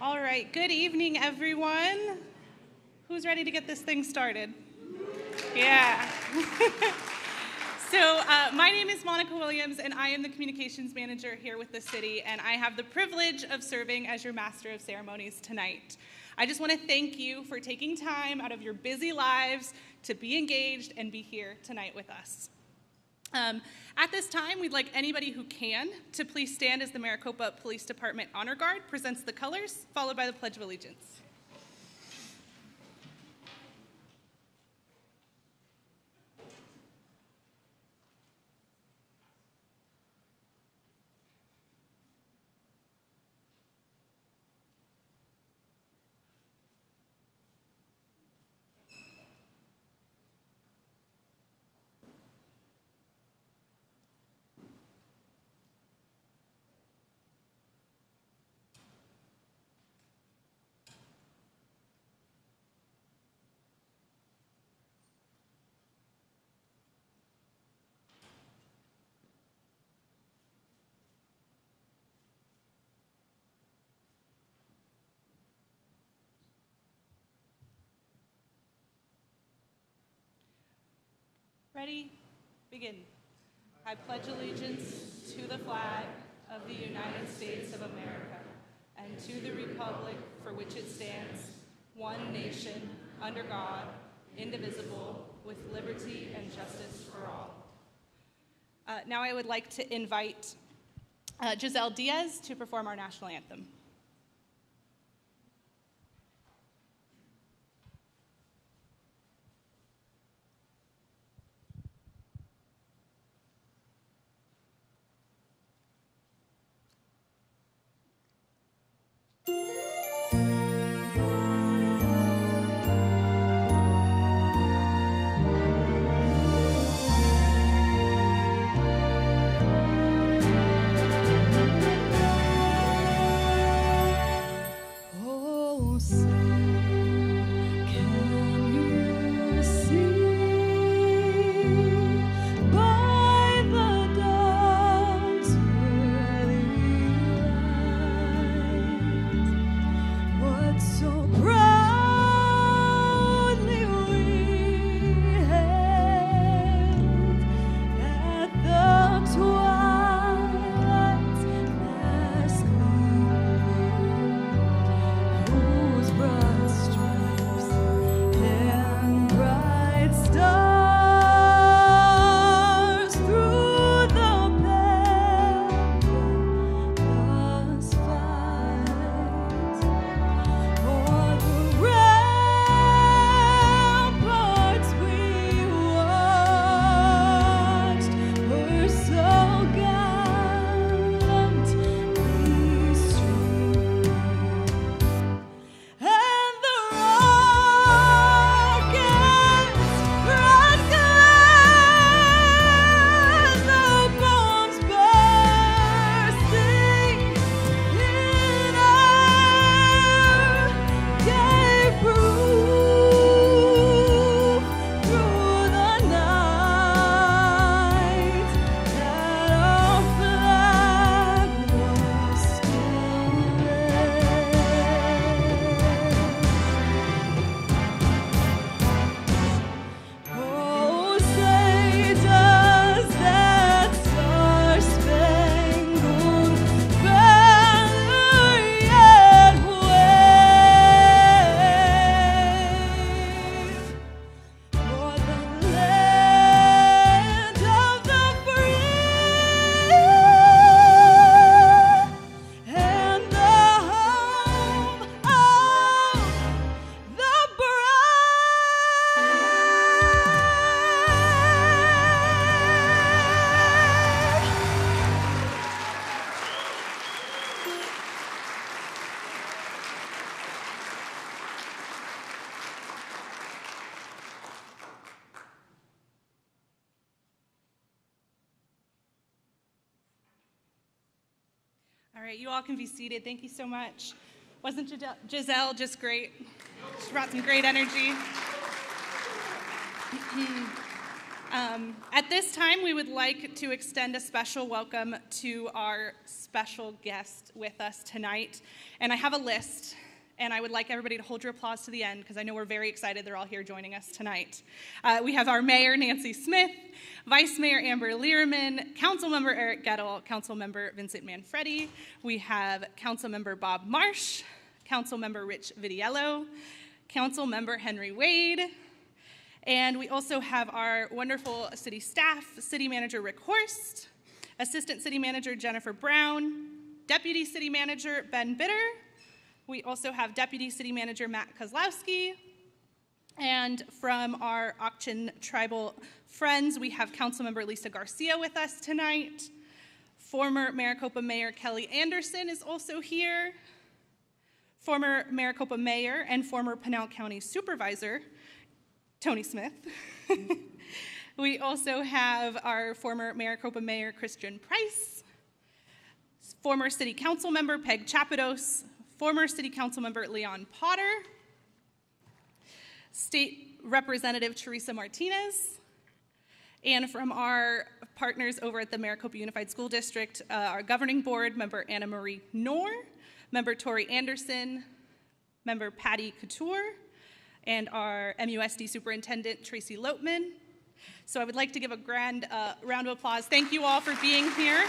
All right, good evening, everyone. Who's ready to get this thing started? Yeah. So my name is Monica Williams, and I am the communications manager here with the city, and I have the privilege of serving as your master of ceremonies tonight. I just want to thank you for taking time out of your busy lives to be engaged and be here tonight with us. At this time, we'd like anybody who can to please stand as the Maricopa Police Department Honor Guard presents the colors, followed by the Pledge of Allegiance. Ready? Begin. I pledge allegiance to the flag of the United States of America and to the republic for which it stands, one nation, under God, indivisible, with liberty and justice for all. Now I would like to invite Giselle Diaz to perform our national anthem. All right, you all can be seated. Thank you so much. Wasn't Giselle just great? She brought some great energy. At this time, we would like to extend a special welcome to our special guest with us tonight. And I have a list, and I would like everybody to hold your applause to the end because I know we're very excited they're all here joining us tonight. We have our Mayor, Nancy Smith, Vice Mayor Amber Learman, Councilmember Eric Gettle, Councilmember Vincent Manfredi. We have Councilmember Bob Marsh, Councilmember Rich Vitiello, Councilmember Henry Wade, and we also have our wonderful city staff, City Manager Rick Horst, Assistant City Manager Jennifer Brown, Deputy City Manager Ben Bitter. We also have Deputy City Manager Matt Kozlowski. And from our Auction Tribal friends, we have Councilmember Lisa Garcia with us tonight. Former Maricopa Mayor Kelly Anderson is also here. Former Maricopa Mayor and former Pinal County Supervisor Tony Smith. We also have our former Maricopa Mayor Christian Price, former City Council Member Peg Chapados, former City Council Member Leon Potter, State Representative Teresa Martinez, and from our partners over at the Maricopa Unified School District, our Governing Board Member Anna Marie Knorr, Member Tori Anderson, Member Patty Couture, and our MUSD Superintendent, Tracy Loatman. So I would like to give a grand round of applause. Thank you all for being here.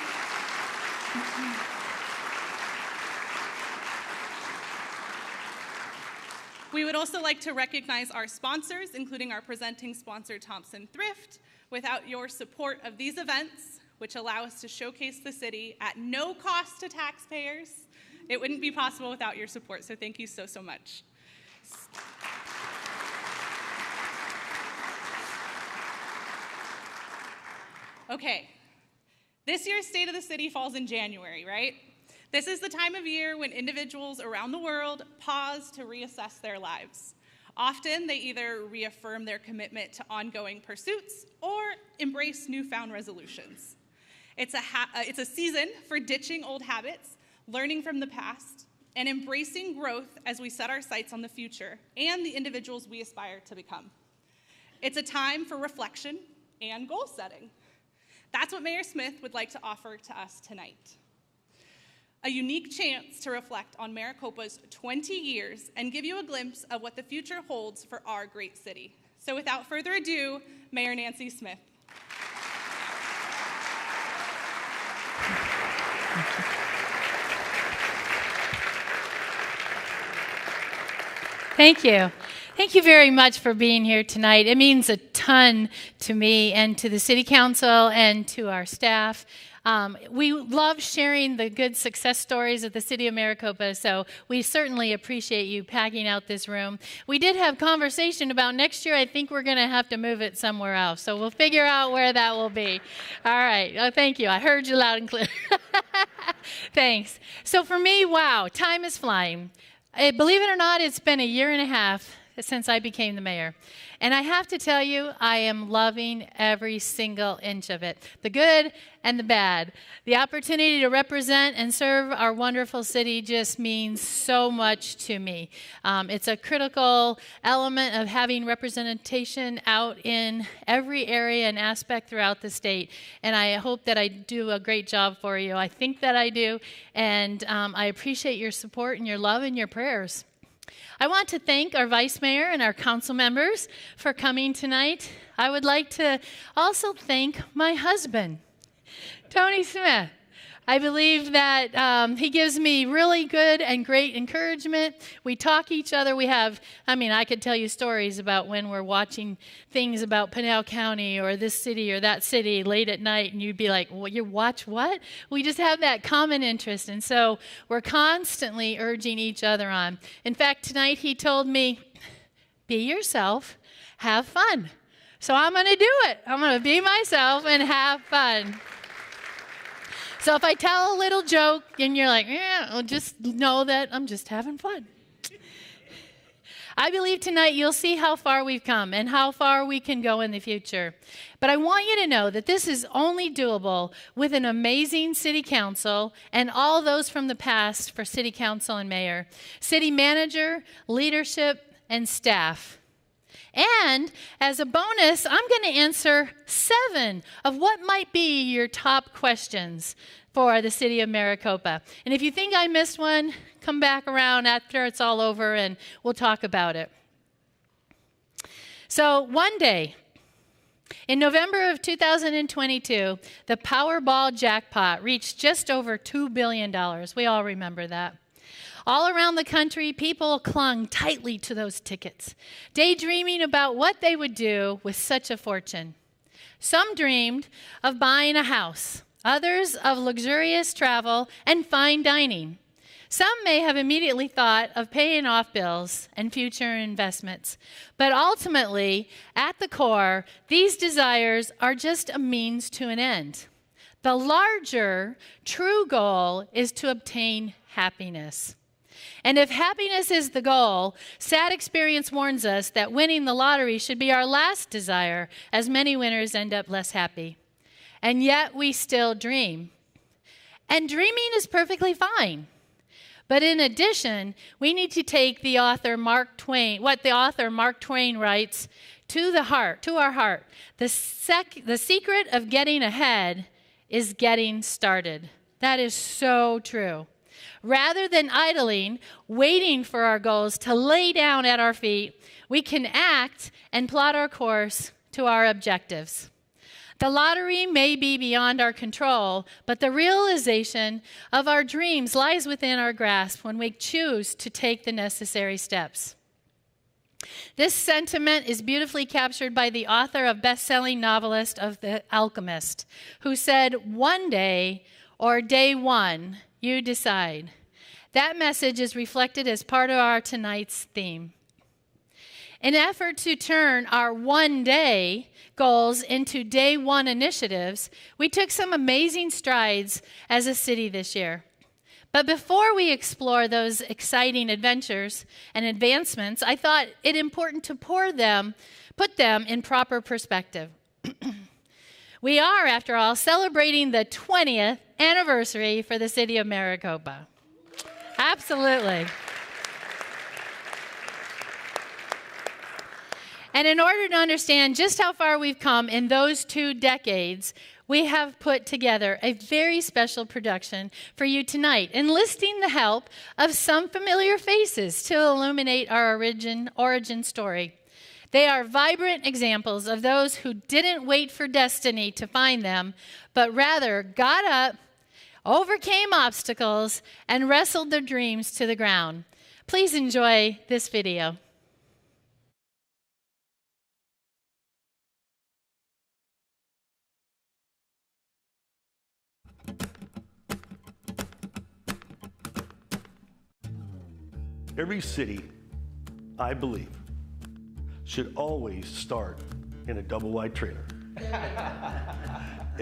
We would also like to recognize our sponsors, including our presenting sponsor, Thompson Thrift. Without your support of these events, which allow us to showcase the city at no cost to taxpayers, it wouldn't be possible without your support. So thank you so, so much. Okay, this year's State of the City falls in January, right? This is the time of year when individuals around the world pause to reassess their lives. Often, they either reaffirm their commitment to ongoing pursuits or embrace newfound resolutions. It's a season for ditching old habits, learning from the past, and embracing growth as we set our sights on the future and the individuals we aspire to become. It's a time for reflection and goal setting. That's what Mayor Smith would like to offer to us tonight. A unique chance to reflect on Maricopa's 20 years and give you a glimpse of what the future holds for our great city. So without further ado, Mayor Nancy Smith. Thank you. Thank you very much for being here tonight. It means a ton to me and to the City Council and to our staff. We love sharing the good success stories of the City of Maricopa, so we certainly appreciate you packing out this room. We did have conversation about next year. I think we're going to have to move it somewhere else, so we'll figure out where that will be. All right. Oh, thank you. I heard you loud and clear. Thanks. So for me, wow, time is flying. Believe it or not, it's been a year and a half since I became the mayor. And I have to tell you, I am loving every single inch of it, the good and the bad. The opportunity to represent and serve our wonderful city just means so much to me. It's a critical element of having representation out in every area and aspect throughout the state. And I hope that I do a great job for you. I think that I do. And I appreciate your support and your love and your prayers. I want to thank our vice mayor and our council members for coming tonight. I would like to also thank my husband, Tony Smith. I believe that he gives me really good and great encouragement. We talk each other. I could tell you stories about when we're watching things about Pinal County or this city or that city late at night, and you'd be like, well, you watch what? We just have that common interest, and so we're constantly urging each other on. In fact, tonight he told me, be yourself, have fun. So I'm going to do it. I'm going to be myself and have fun. So if I tell a little joke and you're like, yeah, well, just know that I'm just having fun. I believe tonight you'll see how far we've come and how far we can go in the future. But I want you to know that this is only doable with an amazing city council and all those from the past for city council and mayor, city manager, leadership, and staff. And as a bonus, I'm going to answer 7 of what might be your top questions for the city of Maricopa. And if you think I missed one, come back around after it's all over and we'll talk about it. So one day, in November of 2022, the Powerball jackpot reached just over $2 billion. We all remember that. All around the country, people clung tightly to those tickets, daydreaming about what they would do with such a fortune. Some dreamed of buying a house, others of luxurious travel and fine dining. Some may have immediately thought of paying off bills and future investments, but ultimately, at the core, these desires are just a means to an end. The larger, true goal is to obtain happiness. And if happiness is the goal, sad experience warns us that winning the lottery should be our last desire, as many winners end up less happy. And yet we still dream. And dreaming is perfectly fine. But in addition, we need to take what the author Mark Twain writes, to our heart. The secret of getting ahead is getting started. That is so true. Rather than idling, waiting for our goals to lay down at our feet, we can act and plot our course to our objectives. The lottery may be beyond our control, but the realization of our dreams lies within our grasp when we choose to take the necessary steps. This sentiment is beautifully captured by the author of best-selling novelist of The Alchemist, who said, "One day, or day one, you decide." That message is reflected as part of our tonight's theme. In an effort to turn our one-day goals into day one initiatives, we took some amazing strides as a city this year. But before we explore those exciting adventures and advancements, I thought it important to put them in proper perspective. We are, after all, celebrating the 20th anniversary for the city of Maricopa. Absolutely. And in order to understand just how far we've come in those 2 decades, we have put together a very special production for you tonight, enlisting the help of some familiar faces to illuminate our origin story. They are vibrant examples of those who didn't wait for destiny to find them, but rather got up, overcame obstacles, and wrestled their dreams to the ground. Please enjoy this video. Every city, I believe, should always start in a double-wide trailer.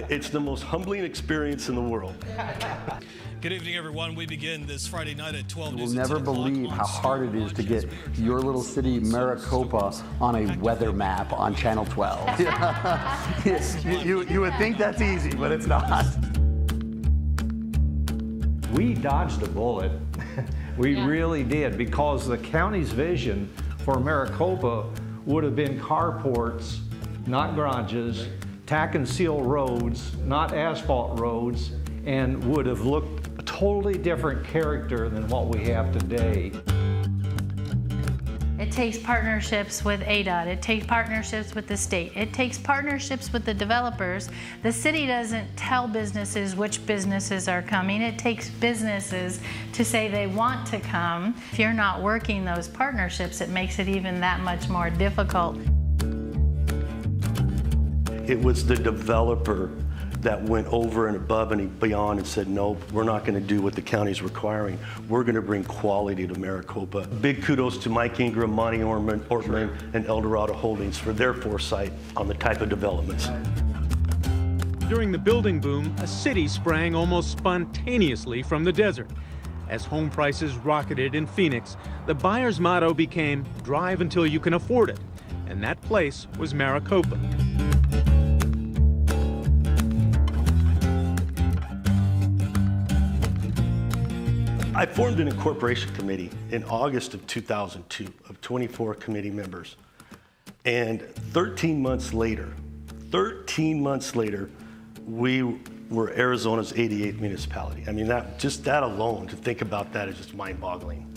It's the most humbling experience in the world. Good evening, everyone. We begin this Friday night at 12 You'll never believe how hard it is to get your little city, Maricopa, on a weather map on Channel 12. you would think that's easy, but it's not. We dodged a bullet. We really did, because the county's vision for Maricopa would have been carports, not garages, tack and seal roads, not asphalt roads, and would have looked a totally different character than what we have today. It takes partnerships with ADOT. It takes partnerships with the state. It takes partnerships with the developers. The city doesn't tell businesses which businesses are coming. It takes businesses to say they want to come. If you're not working those partnerships, it makes it even that much more difficult. It was the developer that went over and above and beyond and said, no, we're not going to do what the county's requiring. We're going to bring quality to Maricopa. Big kudos to Mike Ingram, Monty Ortman, and Eldorado Holdings for their foresight on the type of developments. During the building boom, a city sprang almost spontaneously from the desert. As home prices rocketed in Phoenix, the buyer's motto became, drive until you can afford it. And that place was Maricopa. I formed an incorporation committee in August of 2002 of 24 committee members. And 13 months later, we were Arizona's 88th municipality. I mean, that alone, to think about that is just mind-boggling.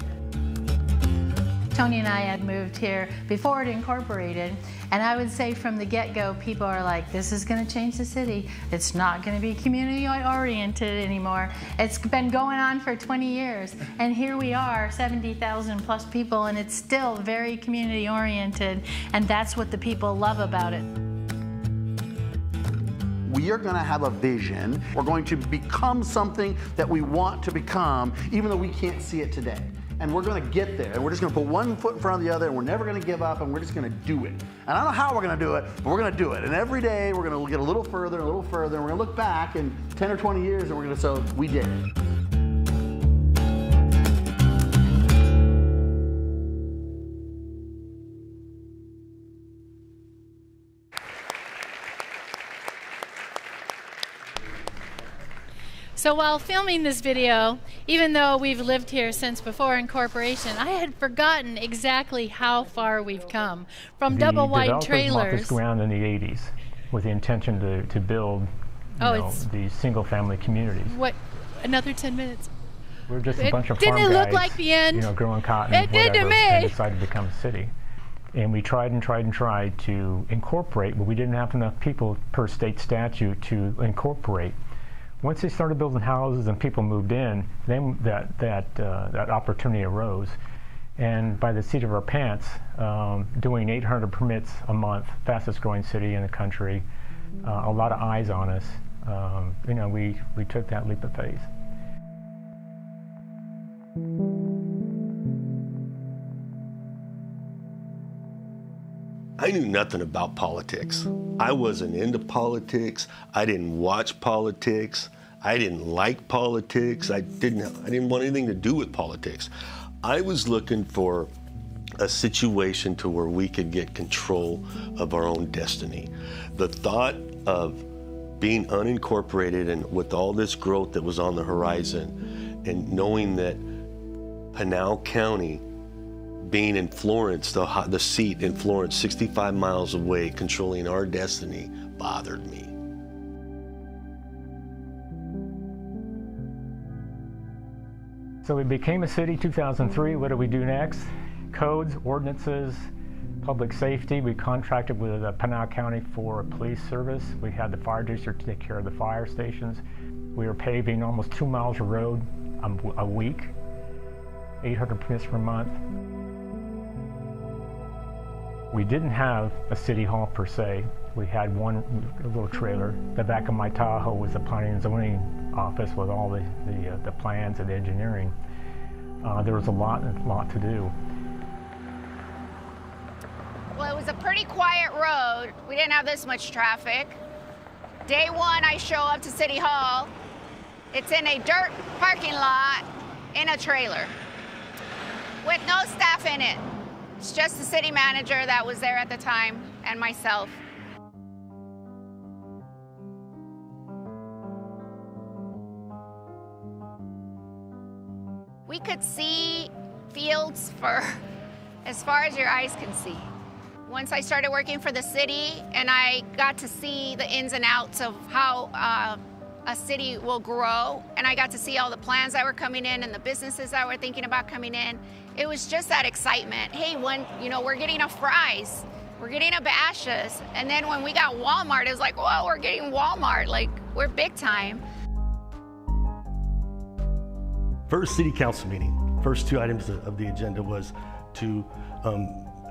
Tony and I had moved here before it incorporated, and I would say from the get-go, people are like, this is going to change the city. It's not going to be community-oriented anymore. It's been going on for 20 years, and here we are, 70,000 plus people, and it's still very community-oriented, and that's what the people love about it. We are going to have a vision. We're going to become something that we want to become, even though we can't see it today. And we're going to get there, and we're just going to put one foot in front of the other, and we're never going to give up, and we're just going to do it. And I don't know how we're going to do it, but we're going to do it. And every day we're going to get a little further and a little further, and we're going to look back in 10 or 20 years, and we're going to say, we did it. So while filming this video, even though we've lived here since before incorporation, I had forgotten exactly how far we've come. From double wide trailers. Bought this ground in the 80s with the intention to build these single family communities. What, another 10 minutes? We're just a bunch of farm guys. Didn't it look like the end? Growing cotton and whatever, and decided to become a city. And we tried to incorporate, but we didn't have enough people per state statute to incorporate. Once they started building houses and people moved in, then that opportunity arose. And by the seat of our pants, doing 800 permits a month, fastest growing city in the country, a lot of eyes on us, we took that leap of faith. I knew nothing about politics. I wasn't into politics. I didn't watch politics. I didn't like politics. I didn't want anything to do with politics. I was looking for a situation to where we could get control of our own destiny. The thought of being unincorporated and with all this growth that was on the horizon, and knowing that Pinal County, being in Florence, the seat in Florence, 65 miles away, controlling our destiny, bothered me. So we became a city 2003. What do we do next? Codes, ordinances, public safety. We contracted with Pinal County for a police service. We had the fire district to take care of the fire stations. We were paving almost 2 miles of road a week, 800 permits per month. We didn't have a city hall per se. We had a little trailer. The back of my Tahoe was the planning and zoning office with all the plans and engineering. There was a lot to do. Well, it was a pretty quiet road. We didn't have this much traffic. Day one, I show up to City Hall. It's in a dirt parking lot in a trailer with no staff in it. It's just the city manager that was there at the time and myself. We could see fields for as far as your eyes can see. Once I started working for the city and I got to see the ins and outs of how a city will grow, and I got to see all the plans that were coming in and the businesses that were thinking about coming in, it was just that excitement. Hey, we're getting a Fry's, we're getting a Bashas', and then when we got Walmart, it was like, whoa, we're getting Walmart, like we're big time. First city council meeting, first 2 items of the agenda was to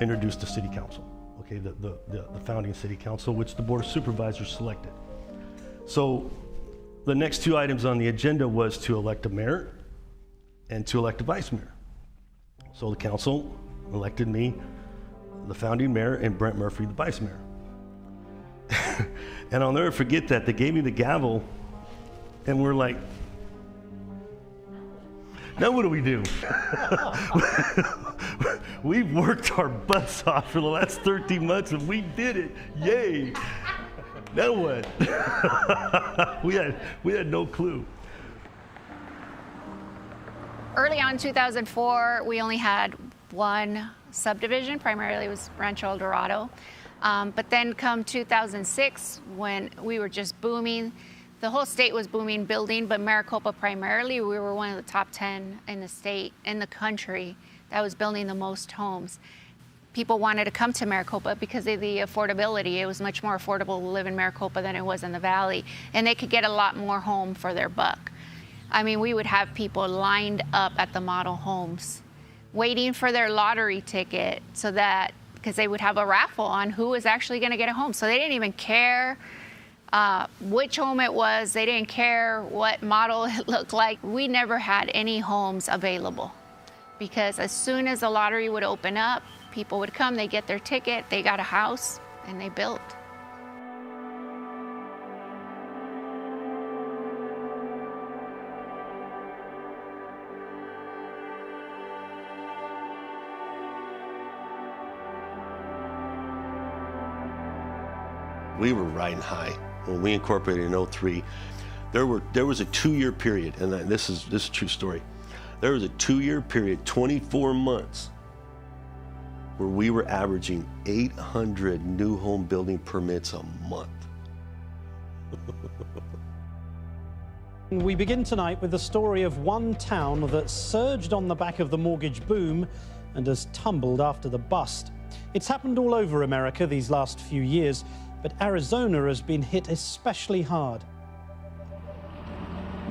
introduce the city council, okay, the founding city council, which the board of supervisors selected. So the next 2 items on the agenda was to elect a mayor and to elect a vice mayor. So the council elected me, the founding mayor, and Brent Murphy, the vice mayor. And I'll never forget that. They gave me the gavel, and we're like, now what do we do? We've worked our butts off for the last 13 months, and we did it. Yay. Now what? we had no clue. Early on 2004, we only had one subdivision. Primarily it was Rancho El Dorado. But then come 2006, when we were just booming, the whole state was booming building, but Maricopa primarily, we were one of the top 10 in the state, in the country, that was building the most homes. People wanted to come to Maricopa because of the affordability. It was much more affordable to live in Maricopa than it was in the Valley, and they could get a lot more home for their buck. I mean, we would have people lined up at the model homes, waiting for their lottery ticket so that, because they would have a raffle on who was actually going to get a home. So they didn't even care which home it was. They didn't care what model it looked like. We never had any homes available because as soon as the lottery would open up, people would come, they get their ticket, they got a house, and they built. We were riding high. When we incorporated in 03, there was a 2-year period, and this is a true story. There was a 2-year period, 24 months, where we were averaging 800 new home building permits a month. We begin tonight with the story of one town that surged on the back of the mortgage boom and has tumbled after the bust. It's happened all over America these last few years, but Arizona has been hit especially hard.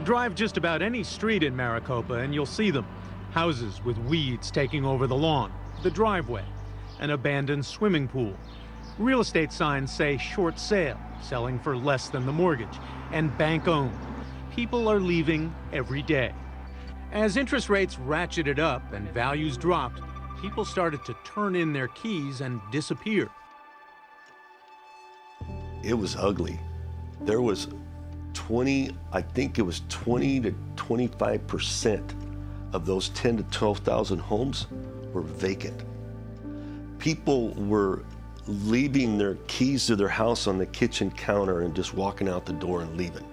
Drive just about any street in Maricopa and you'll see them. Houses with weeds taking over the lawn, the driveway, an abandoned swimming pool. Real estate signs say short sale, selling for less than the mortgage, and bank owned. People are leaving every day. As interest rates ratcheted up and values dropped, people started to turn in their keys and disappear. It was ugly. There was 20 to 25% of those 10 to 12,000 homes were vacant. People were leaving their keys to their house on the kitchen counter and just walking out the door and leaving.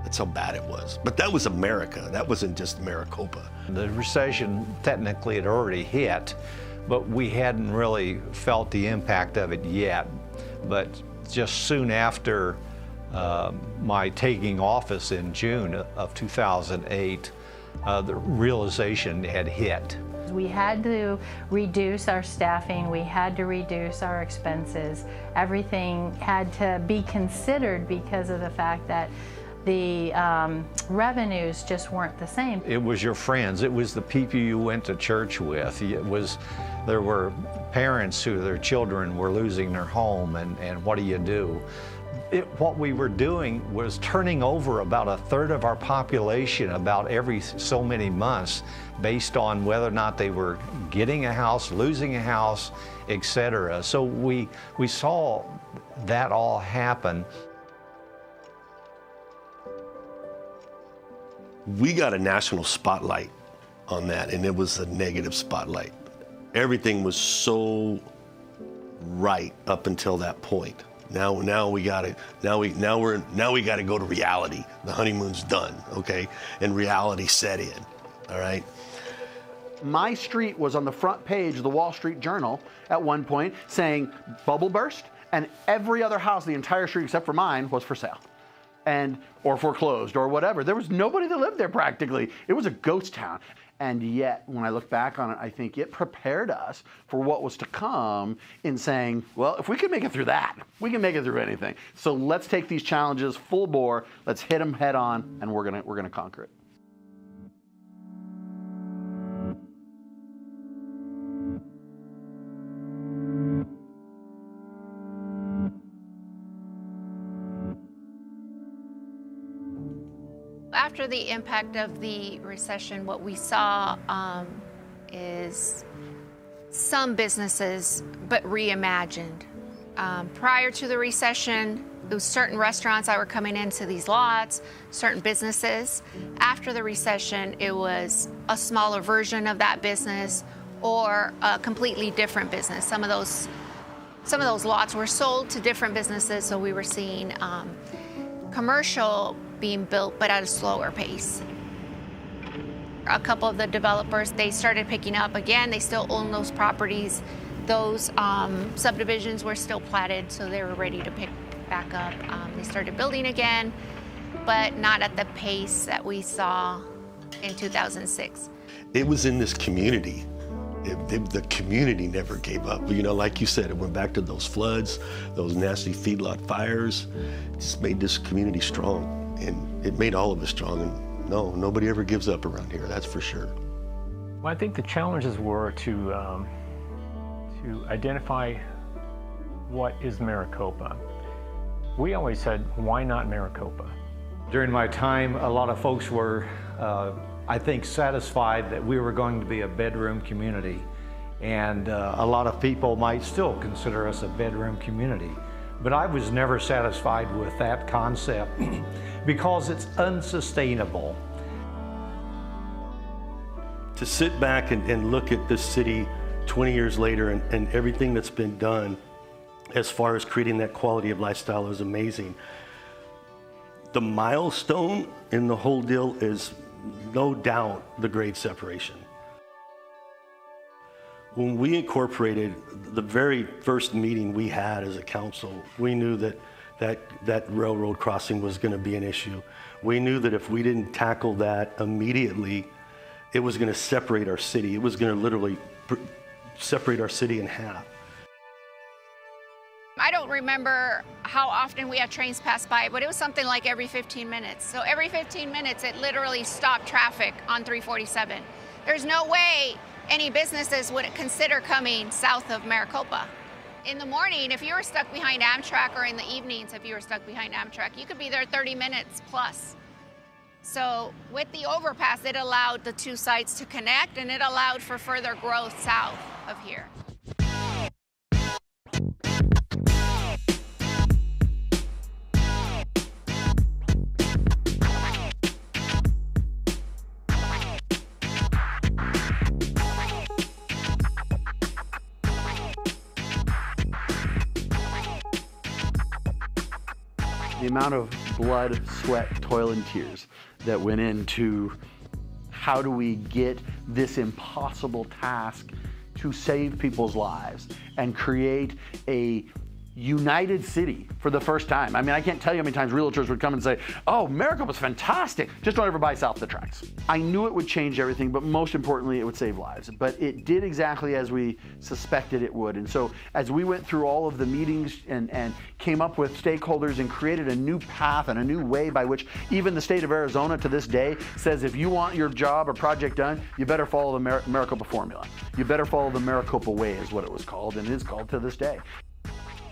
That's how bad it was. But that was America. That wasn't just Maricopa. The recession technically had already hit, but we hadn't really felt the impact of it yet. But just soon after my taking office in June of 2008, the realization had hit. We had to reduce our staffing, we had to reduce our expenses. Everything had to be considered because of the fact that the revenues just weren't the same. It was your friends, it was the people you went to church with. There were parents who their children were losing their home, and what do? What we were doing was turning over about a third of our population about every so many months based on whether or not they were getting a house, losing a house, etc. So we saw that all happen. We got a national spotlight on that, and it was a negative spotlight. Everything was so right up until that point. Now we gotta go to reality. The honeymoon's done, okay? And reality set in, all right? My street was on the front page of the Wall Street Journal at one point saying bubble burst, and every other house, the entire street except for mine, was for sale. Or foreclosed or whatever. There was nobody that lived there practically. It was a ghost town. And yet, when I look back on it, I think it prepared us for what was to come in saying, well, if we can make it through that, we can make it through anything. So let's take these challenges full bore, let's hit them head on, and we're gonna conquer it. After the impact of the recession, what we saw is some businesses, but reimagined. Prior to the recession, there was certain restaurants that were coming into these lots, certain businesses. After the recession, it was a smaller version of that business or a completely different business. Some of those lots were sold to different businesses, so we were seeing commercial being built, but at a slower pace. A couple of the developers, they started picking up again. They still own those properties. Those subdivisions were still platted, so they were ready to pick back up. They started building again, but not at the pace that we saw in 2006. It was in this community. The community never gave up. You know, like you said, it went back to those floods, those nasty feedlot fires. It just made this community strong, and it made all of us strong. And no, nobody ever gives up around here, that's for sure. Well, I think the challenges were to identify what is Maricopa. We always said, why not Maricopa? During my time, a lot of folks were, I think, satisfied that we were going to be a bedroom community. And a lot of people might still consider us a bedroom community. But I was never satisfied with that concept because it's unsustainable. To sit back and look at this city 20 years later and everything that's been done as far as creating that quality of lifestyle is amazing. The milestone in the whole deal is no doubt the grade separation. When we incorporated, the very first meeting we had as a council, we knew that railroad crossing was going to be an issue. We knew that if we didn't tackle that immediately, it was going to separate our city. It was going to literally separate our city in half. I don't remember how often we had trains pass by, but it was something like every 15 minutes. So every 15 minutes, it literally stopped traffic on 347. There's no way any businesses would consider coming south of Maricopa. In the morning, if you were stuck behind Amtrak, or in the evenings, if you were stuck behind Amtrak, you could be there 30 minutes plus. So with the overpass, it allowed the two sites to connect, and it allowed for further growth south of here. The amount of blood, sweat, toil, and tears that went into how do we get this impossible task to save people's lives and create a united city for the first time. I mean, I can't tell you how many times realtors would come and say, oh, Maricopa's fantastic, just don't ever buy south of the tracks. I knew it would change everything, but most importantly, it would save lives. But it did exactly as we suspected it would. And so as we went through all of the meetings and came up with stakeholders and created a new path and a new way by which even the state of Arizona to this day says if you want your job or project done, you better follow the Maricopa formula. You better follow the Maricopa way is what it was called, and it is called to this day.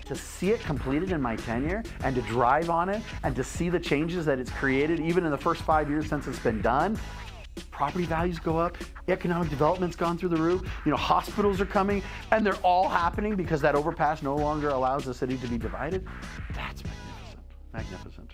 To see it completed in my tenure and to drive on it and to see the changes that it's created even in the first 5 years since it's been done, property values go up, economic development's gone through the roof, you know, hospitals are coming, and they're all happening because that overpass no longer allows the city to be divided. That's magnificent, magnificent.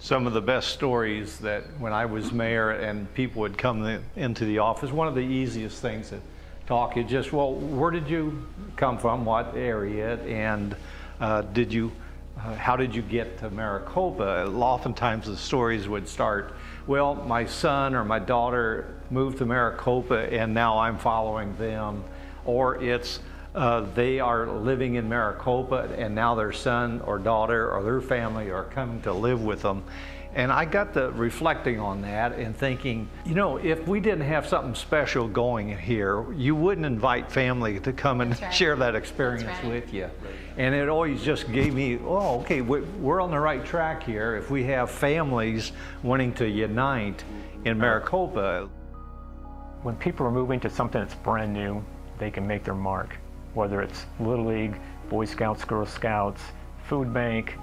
Some of the best stories that when I was mayor and people would come into the office, one of the easiest things to talk is just, well, where did you come from, what area, and how did you get to Maricopa? Oftentimes the stories would start, well, my son or my daughter moved to Maricopa and now I'm following them, or it's they are living in Maricopa and now their son or daughter or their family are coming to live with them. And I got to reflecting on that and thinking, you know, if we didn't have something special going here, you wouldn't invite family to come and share that experience with you. And it always just gave me, oh, okay, we're on the right track here if we have families wanting to unite in Maricopa. When people are moving to something that's brand new, they can make their mark. Whether it's Little League, Boy Scouts, Girl Scouts, food bank,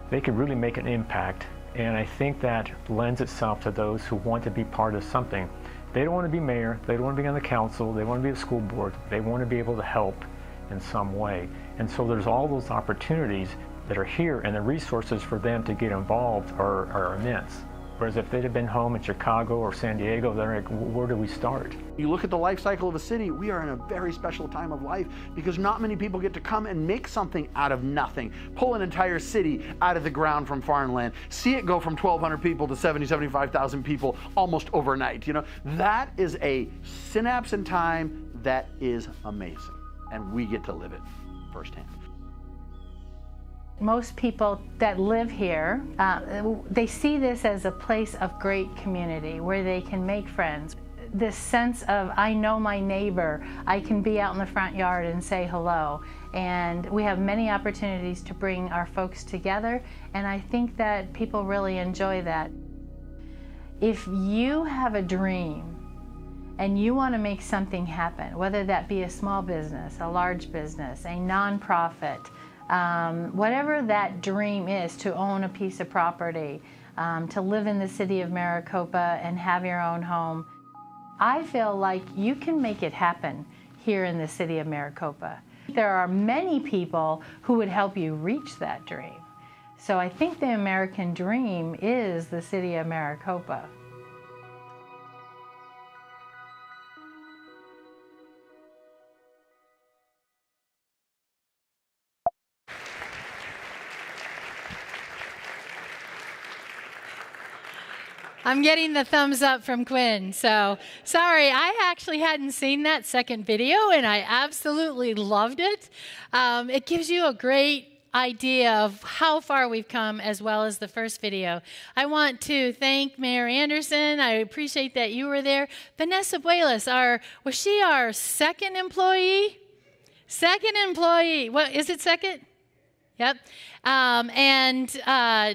they can really make an impact. And I think that lends itself to those who want to be part of something. They don't want to be mayor, they don't want to be on the council, they want to be at school board, they want to be able to help in some way. And so there's all those opportunities that are here, and the resources for them to get involved are immense. Whereas if they'd have been home in Chicago or San Diego, they're like, where do we start? You look at the life cycle of a city, we are in a very special time of life because not many people get to come and make something out of nothing. Pull an entire city out of the ground from farmland, see it go from 1,200 people to 75,000 people almost overnight. You know, that is a synapse in time that is amazing, and we get to live it firsthand. Most people that live here, they see this as a place of great community where they can make friends. This sense of, I know my neighbor, I can be out in the front yard and say hello. And we have many opportunities to bring our folks together, and I think that people really enjoy that. If you have a dream and you want to make something happen, whether that be a small business, a large business, a nonprofit, whatever that dream is, to own a piece of property, to live in the city of Maricopa and have your own home, I feel like you can make it happen here in the city of Maricopa. There are many people who would help you reach that dream. So I think the American dream is the city of Maricopa. I'm getting the thumbs up from Quinn, so sorry, I actually hadn't seen that second video, and I absolutely loved it. It gives you a great idea of how far we've come, as well as the first video. I want to thank Mayor Anderson. I appreciate that you were there. Vanessa Buelas, was she our second employee? Second employee. What, is it second? Yep.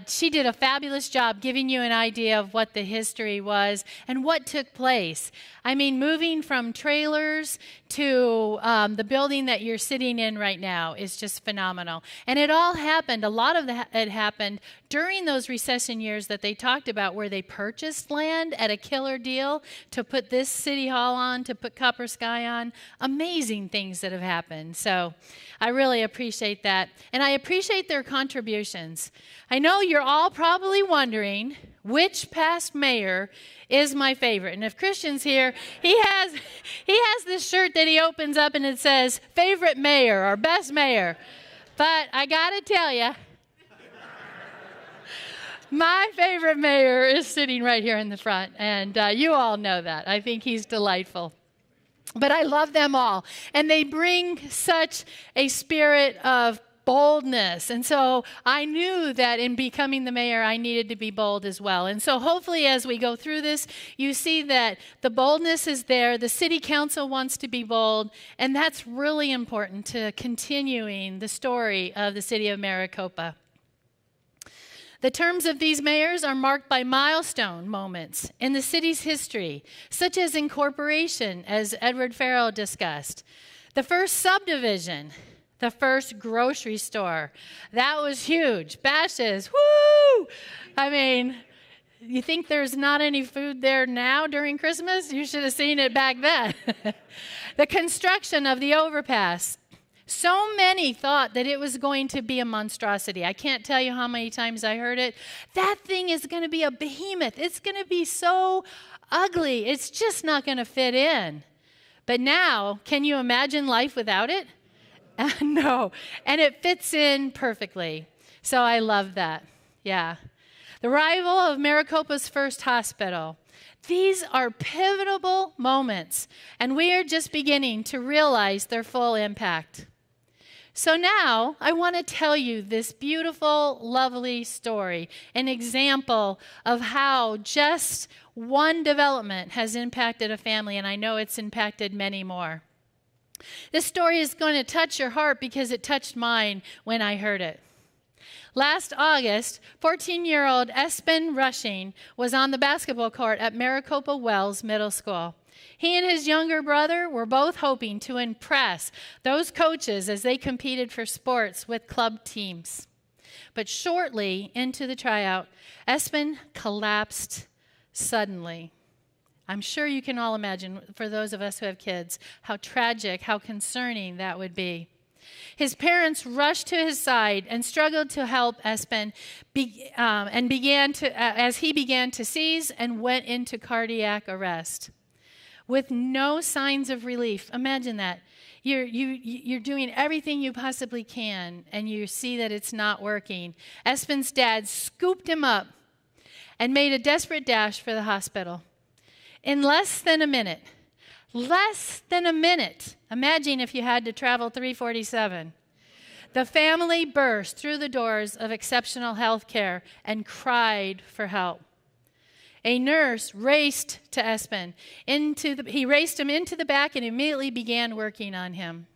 She did a fabulous job giving you an idea of what the history was and what took place. I mean, moving from trailers to the building that you're sitting in right now is just phenomenal. And it all happened, a lot of it happened during those recession years that they talked about, where they purchased land at a killer deal to put this city hall on, to put Copper Sky on. Amazing things that have happened. So I really appreciate that. And I appreciate their contributions. I know you're all probably wondering which past mayor is my favorite. And if Christian's here, he has this shirt that he opens up and it says favorite mayor or best mayor. But I gotta tell you, my favorite mayor is sitting right here in the front, and you all know that. I think he's delightful. But I love them all, and they bring such a spirit of boldness. And so I knew that in becoming the mayor, I needed to be bold as well. And so hopefully as we go through this, you see that the boldness is there. The city council wants to be bold, and that's really important to continuing the story of the city of Maricopa. The terms of these mayors are marked by milestone moments in the city's history, such as incorporation, as Edward Farrell discussed, the first subdivision, the first grocery store. That was huge. Bashes, woo! I mean, you think there's not any food there now during Christmas? You should have seen it back then. The construction of the overpass. So many thought that it was going to be a monstrosity. I can't tell you how many times I heard it. That thing is going to be a behemoth. It's going to be so ugly. It's just not going to fit in. But now, can you imagine life without it? No. And it fits in perfectly. So I love that. Yeah. The arrival of Maricopa's first hospital. These are pivotal moments, and we are just beginning to realize their full impact. So now I want to tell you this beautiful, lovely story, an example of how just one development has impacted a family, and I know it's impacted many more. This story is going to touch your heart because it touched mine when I heard it. Last August, 14-year-old Espen Rushing was on the basketball court at Maricopa Wells Middle School. He and his younger brother were both hoping to impress those coaches as they competed for sports with club teams. But shortly into the tryout, Espen collapsed suddenly. I'm sure you can all imagine, for those of us who have kids, how tragic, how concerning that would be. His parents rushed to his side and struggled to help Espen as he began to seize and went into cardiac arrest with no signs of relief. Imagine that. You're doing everything you possibly can, and you see that it's not working. Espen's dad scooped him up and made a desperate dash for the hospital. In less than a minute, imagine if you had to travel 347, the family burst through the doors of exceptional health care and cried for help. A nurse raced to Espen. He raced him into the back and immediately began working on him.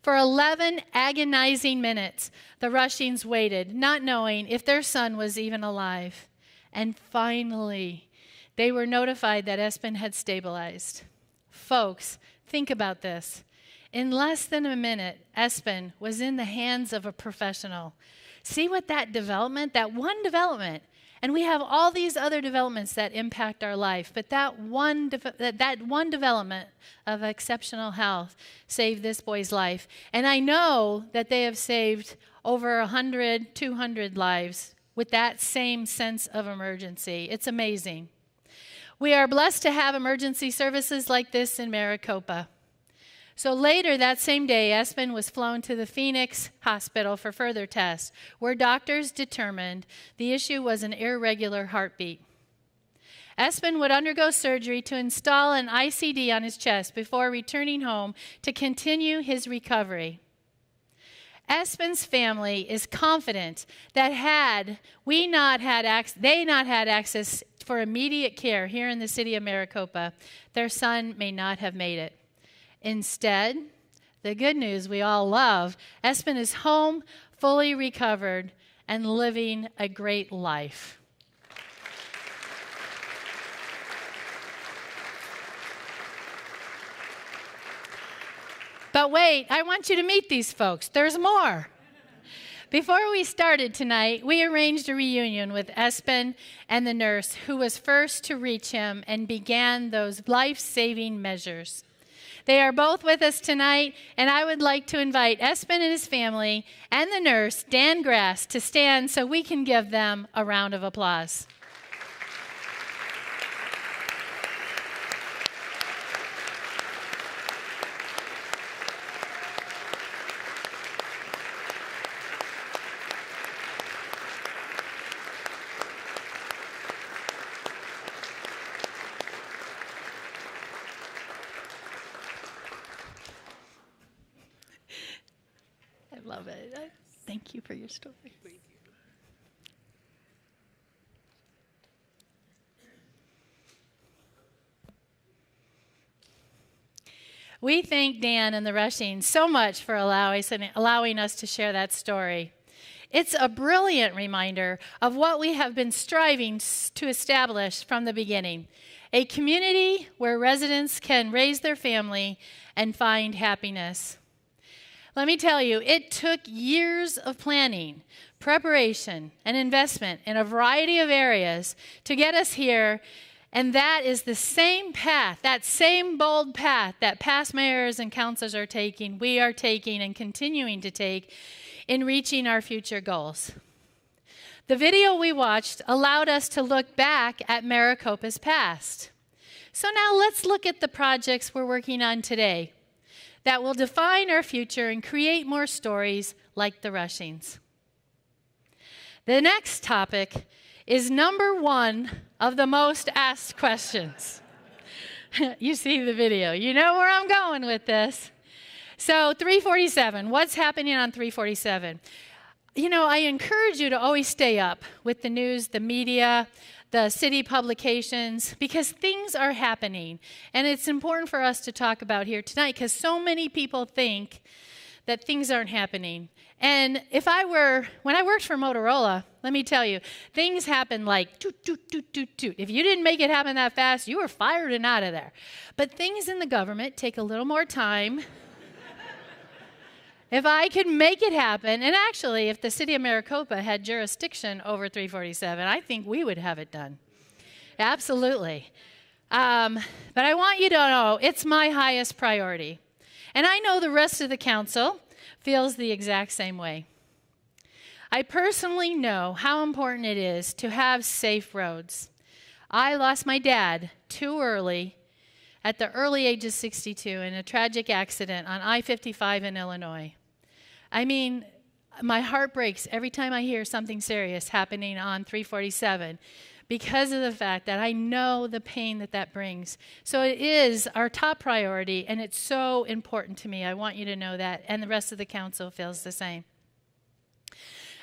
For 11 agonizing minutes, the Rushings waited, not knowing if their son was even alive. And finally, they were notified that Espen had stabilized. Folks, think about this. In less than a minute, Espen was in the hands of a professional. See what that one development, and we have all these other developments that impact our life, but that one development of exceptional health saved this boy's life. And I know that they have saved over 100, 200 lives with that same sense of emergency. It's amazing. We are blessed to have emergency services like this in Maricopa. So later that same day, Espen was flown to the Phoenix Hospital for further tests, where doctors determined the issue was an irregular heartbeat. Espen would undergo surgery to install an ICD on his chest before returning home to continue his recovery. Espen's family is confident that had they not had access for immediate care here in the city of Maricopa, their son may not have made it. Instead, the good news we all love, Espen is home, fully recovered, and living a great life. But wait, I want you to meet these folks. There's more. Before we started tonight, we arranged a reunion with Espen and the nurse who was first to reach him and began those life-saving measures. They are both with us tonight, and I would like to invite Espen and his family and the nurse, Dan Grass, to stand so we can give them a round of applause. Love it. Thank you for your story. Thank you. We thank Dan and the Rushings so much for allowing us to share that story. It's a brilliant reminder of what we have been striving to establish from the beginning, a community where residents can raise their family and find happiness. Let me tell you, it took years of planning, preparation, and investment in a variety of areas to get us here, and that is the same path, that same bold path that past mayors and councils are taking, we are taking and continuing to take in reaching our future goals. The video we watched allowed us to look back at Maricopa's past. So now let's look at the projects we're working on today that will define our future and create more stories like the Rushings. The next topic is number one of the most asked questions. You see the video. You know where I'm going with this. So 347, what's happening on 347? You know, I encourage you to always stay up with the news, the media, the city publications, because things are happening. And it's important for us to talk about here tonight because so many people think that things aren't happening. And when I worked for Motorola, let me tell you, things happen like toot, toot, toot, toot, toot. If you didn't make it happen that fast, you were fired and out of there. But things in the government take a little more time. If I could make it happen, and actually, if the city of Maricopa had jurisdiction over 347, I think we would have it done. Absolutely. But I want you to know it's my highest priority. And I know the rest of the council feels the exact same way. I personally know how important it is to have safe roads. I lost my dad too early, at the early age of 62, in a tragic accident on I-55 in Illinois. I mean, my heart breaks every time I hear something serious happening on 347 because of the fact that I know the pain that that brings. So it is our top priority, and it's so important to me. I want you to know that, and the rest of the council feels the same.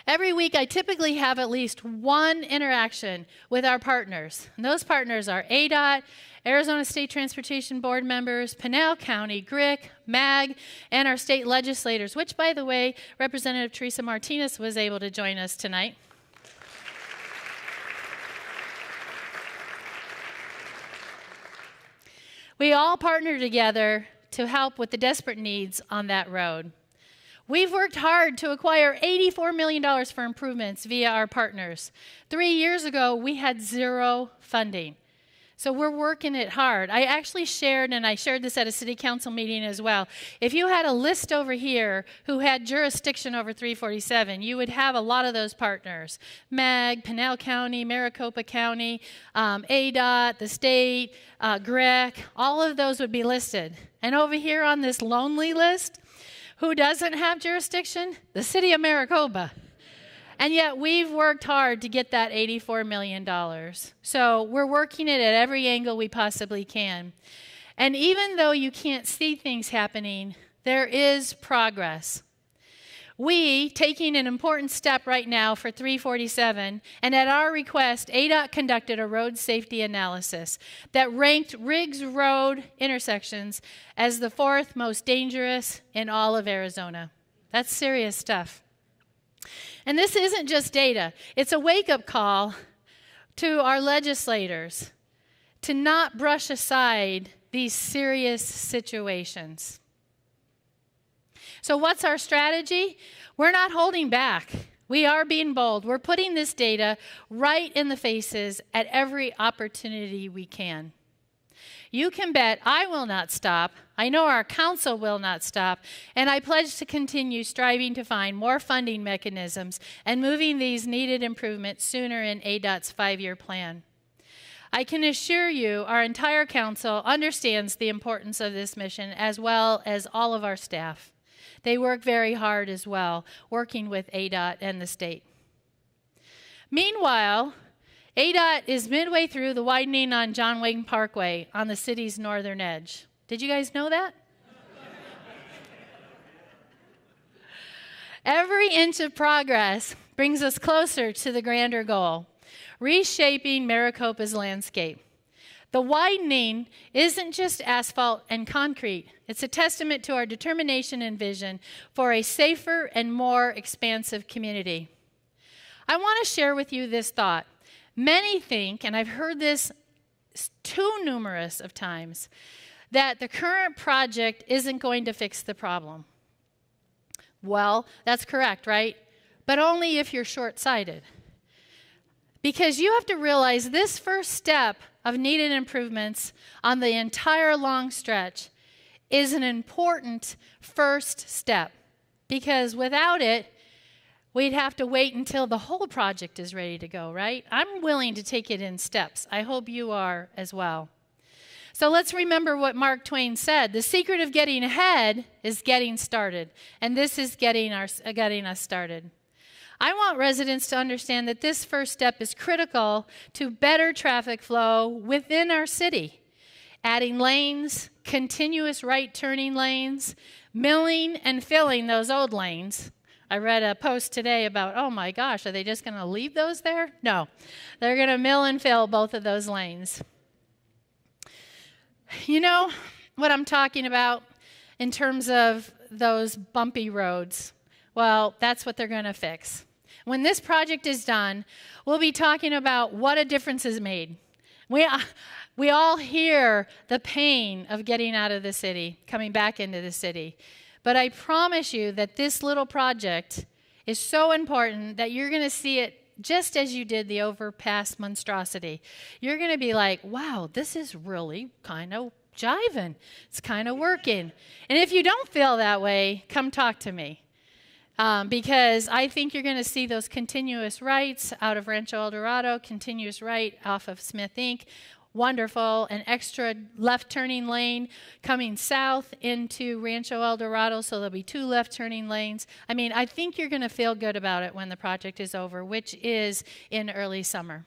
Every week, I typically have at least one interaction with our partners. And those partners are ADOT, Arizona State Transportation Board members, Pinal County, GRIC, MAG, and our state legislators, which, by the way, Representative Teresa Martinez was able to join us tonight. We all partner together to help with the desperate needs on that road. We've worked hard to acquire $84 million for improvements via our partners. 3 years ago, we had zero funding. So we're working it hard. I actually shared, and I shared this at a city council meeting as well. If you had a list over here who had jurisdiction over 347, you would have a lot of those partners. MAG, Pinal County, Maricopa County, ADOT, the state, GRIC, all of those would be listed. And over here on this lonely list, who doesn't have jurisdiction? The city of Maricopa. And yet we've worked hard to get that $84 million. So we're working it at every angle we possibly can. And even though you can't see things happening, there is progress. We, taking an important step right now for 347, and at our request, ADOT conducted a road safety analysis that ranked Riggs Road intersections as the 4th most dangerous in all of Arizona. That's serious stuff. And this isn't just data. It's a wake-up call to our legislators to not brush aside these serious situations. So what's our strategy? We're not holding back. We are being bold. We're putting this data right in the faces at every opportunity we can. You can bet I will not stop. I know our council will not stop. And I pledge to continue striving to find more funding mechanisms and moving these needed improvements sooner in ADOT's 5-year plan. I can assure you our entire council understands the importance of this mission, as well as all of our staff. They work very hard as well, working with ADOT and the state. Meanwhile, ADOT is midway through the widening on John Wayne Parkway on the city's northern edge. Did you guys know that? Every inch of progress brings us closer to the grander goal, reshaping Maricopa's landscape. The widening isn't just asphalt and concrete. It's a testament to our determination and vision for a safer and more expansive community. I want to share with you this thought. Many think, and I've heard this too numerous of times, that the current project isn't going to fix the problem. Well, that's correct, right? But only if you're short-sighted. Because you have to realize this first step of needed improvements on the entire long stretch is an important first step. Because without it, we'd have to wait until the whole project is ready to go, right? I'm willing to take it in steps. I hope you are as well. So let's remember what Mark Twain said. The secret of getting ahead is getting started. And this is getting us started. I want residents to understand that this first step is critical to better traffic flow within our city. Adding lanes, continuous right turning lanes, milling and filling those old lanes. I read a post today about, oh my gosh, are they just going to leave those there? No, they're going to mill and fill both of those lanes. You know what I'm talking about in terms of those bumpy roads? Well, that's what they're going to fix. When this project is done, we'll be talking about what a difference is made. We all hear the pain of getting out of the city, coming back into the city. But I promise you that this little project is so important that you're going to see it just as you did the overpass monstrosity. You're going to be like, wow, this is really kind of jiving. It's kind of working. And if you don't feel that way, come talk to me. Because I think you're going to see those continuous rights out of Rancho El Dorado, continuous right off of Smith Inc., wonderful, an extra left turning lane coming south into Rancho El Dorado, so there'll be 2 left turning lanes. I mean, I think you're going to feel good about it when the project is over, which is in early summer.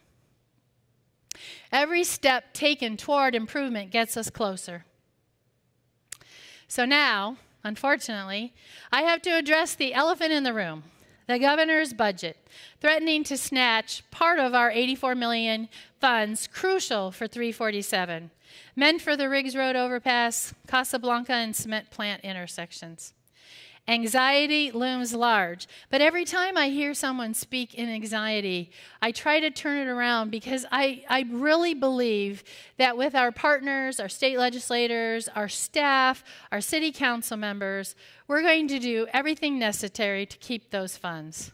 Every step taken toward improvement gets us closer. So now, unfortunately, I have to address the elephant in the room, the governor's budget, threatening to snatch part of our $84 million funds crucial for 347, meant for the Riggs Road overpass, Casablanca, and cement plant intersections. Anxiety looms large, but every time I hear someone speak in anxiety, I try to turn it around because I really believe that with our partners, our state legislators, our staff, our city council members, we're going to do everything necessary to keep those funds.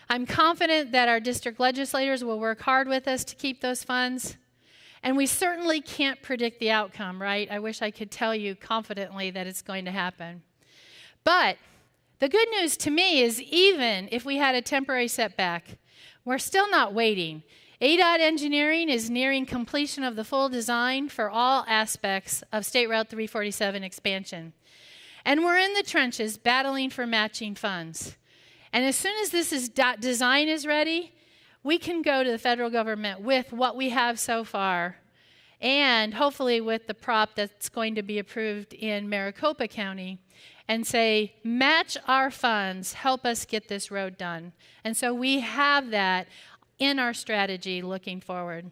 I'm confident that our district legislators will work hard with us to keep those funds, and we certainly can't predict the outcome, right? I wish I could tell you confidently that it's going to happen. But the good news to me is even if we had a temporary setback, we're still not waiting. ADOT engineering is nearing completion of the full design for all aspects of State Route 347 expansion. And we're in the trenches battling for matching funds. And as soon as this design is ready, we can go to the federal government with what we have so far, and hopefully with the prop that's going to be approved in Maricopa County, and say, match our funds, help us get this road done. And so we have that in our strategy looking forward.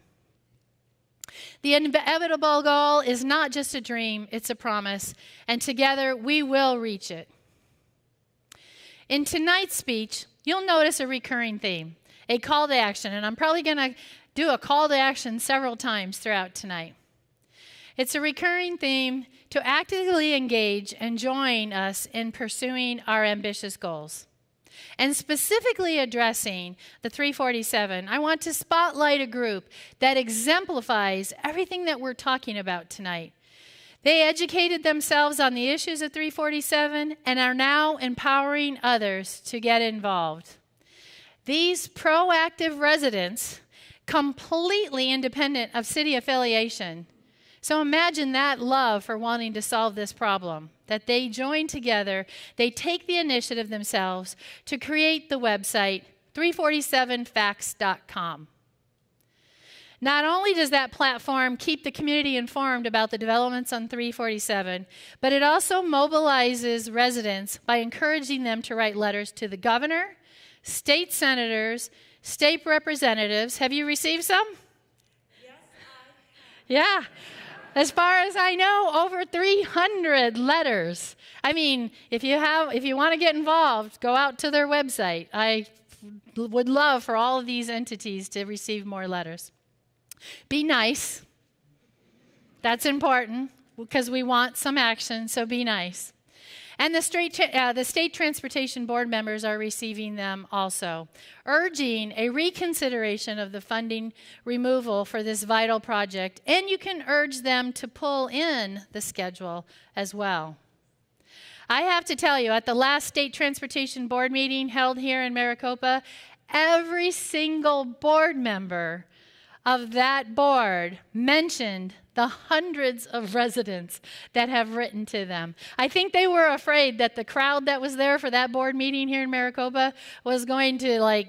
The inevitable goal is not just a dream, it's a promise, and together we will reach it. In tonight's speech, you'll notice a recurring theme, a call to action, and I'm probably going to do a call to action several times throughout tonight. It's a recurring theme to actively engage and join us in pursuing our ambitious goals. And specifically addressing the 347, I want to spotlight a group that exemplifies everything that we're talking about tonight. They educated themselves on the issues of 347 and are now empowering others to get involved. These proactive residents, completely independent of city affiliation. So imagine that love for wanting to solve this problem, that they join together, they take the initiative themselves to create the website 347facts.com. Not only does that platform keep the community informed about the developments on 347, but it also mobilizes residents by encouraging them to write letters to the governor, state senators, state representatives. Have you received some? Yes, yeah. As far as I know, over 300 letters. I mean, if you want to get involved, go out to their website. I would love for all of these entities to receive more letters. Be nice. That's important because we want some action, so be nice. And the state transportation board members are receiving them also, urging a reconsideration of the funding removal for this vital project. And you can urge them to pull in the schedule as well. I have to tell you, at the last state transportation board meeting held here in Maricopa, every single board member of that board mentioned the hundreds of residents that have written to them. I think they were afraid that the crowd that was there for that board meeting here in Maricopa was going to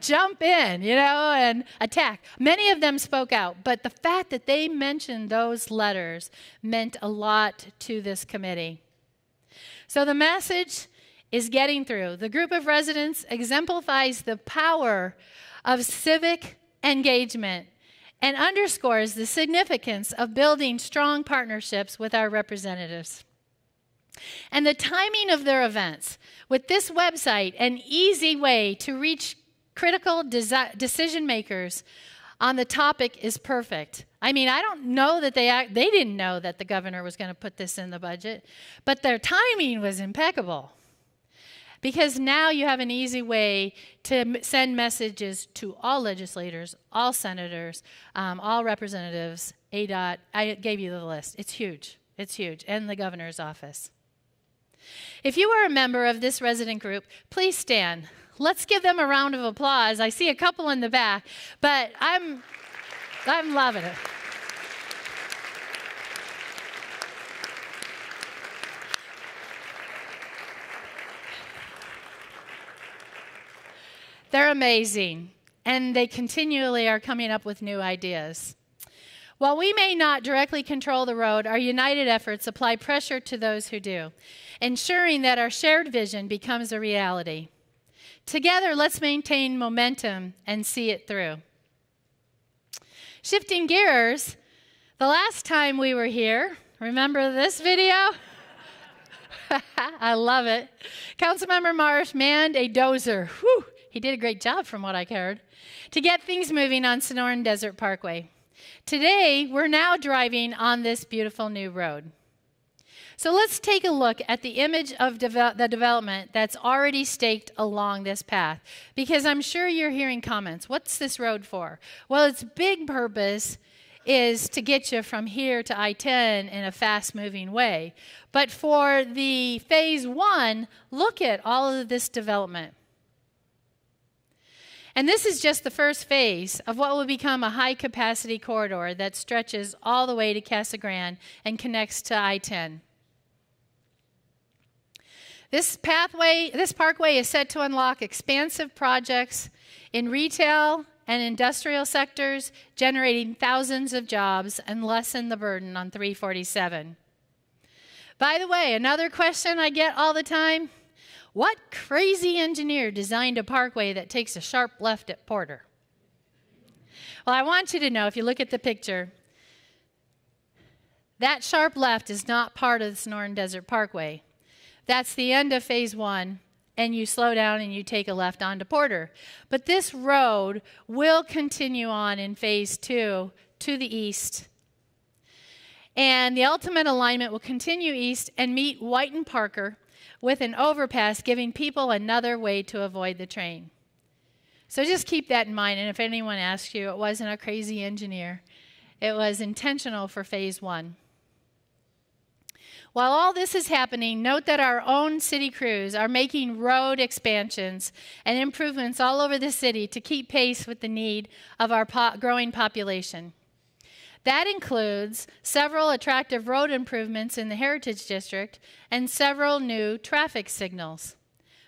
jump in, and attack. Many of them spoke out, but the fact that they mentioned those letters meant a lot to this committee. So the message is getting through. The group of residents exemplifies the power of civic engagement and underscores the significance of building strong partnerships with our representatives. And the timing of their events, with this website, an easy way to reach critical decision makers on the topic is perfect. I mean, I don't know that they didn't know that the governor was going to put this in the budget, but their timing was impeccable. Because now you have an easy way to send messages to all legislators, all senators, all representatives, ADOT. I gave you the list. It's huge. It's huge. And the governor's office. If you are a member of this resident group, please stand. Let's give them a round of applause. I see a couple in the back, but I'm loving it. They're amazing, and they continually are coming up with new ideas. While we may not directly control the road, our united efforts apply pressure to those who do, ensuring that our shared vision becomes a reality. Together, let's maintain momentum and see it through. Shifting gears, the last time we were here, remember this video? I love it. Councilmember Marsh manned a dozer. Whew. He did a great job from what I heard, to get things moving on Sonoran Desert Parkway. Today, we're now driving on this beautiful new road. So let's take a look at the image of the development that's already staked along this path, because I'm sure you're hearing comments. What's this road for? Well, its big purpose is to get you from here to I-10 in a fast-moving way. But for the phase 1, look at all of this development. And this is just the first phase of what will become a high-capacity corridor that stretches all the way to Casa Grande and connects to I-10. This parkway is set to unlock expansive projects in retail and industrial sectors, generating thousands of jobs and lessen the burden on 347. By the way, another question I get all the time: what crazy engineer designed a parkway that takes a sharp left at Porter? Well, I want you to know, if you look at the picture, that sharp left is not part of the Sonoran Desert Parkway. That's the end of phase 1, and you slow down and you take a left onto Porter. But this road will continue on in phase 2 to the east. And the ultimate alignment will continue east and meet White and Parker with an overpass, giving people another way to avoid the train. So just keep that in mind, and if anyone asks you, it wasn't a crazy engineer. It was intentional for phase 1. While all this is happening, note that our own city crews are making road expansions and improvements all over the city to keep pace with the need of our growing population. That includes several attractive road improvements in the Heritage District and several new traffic signals.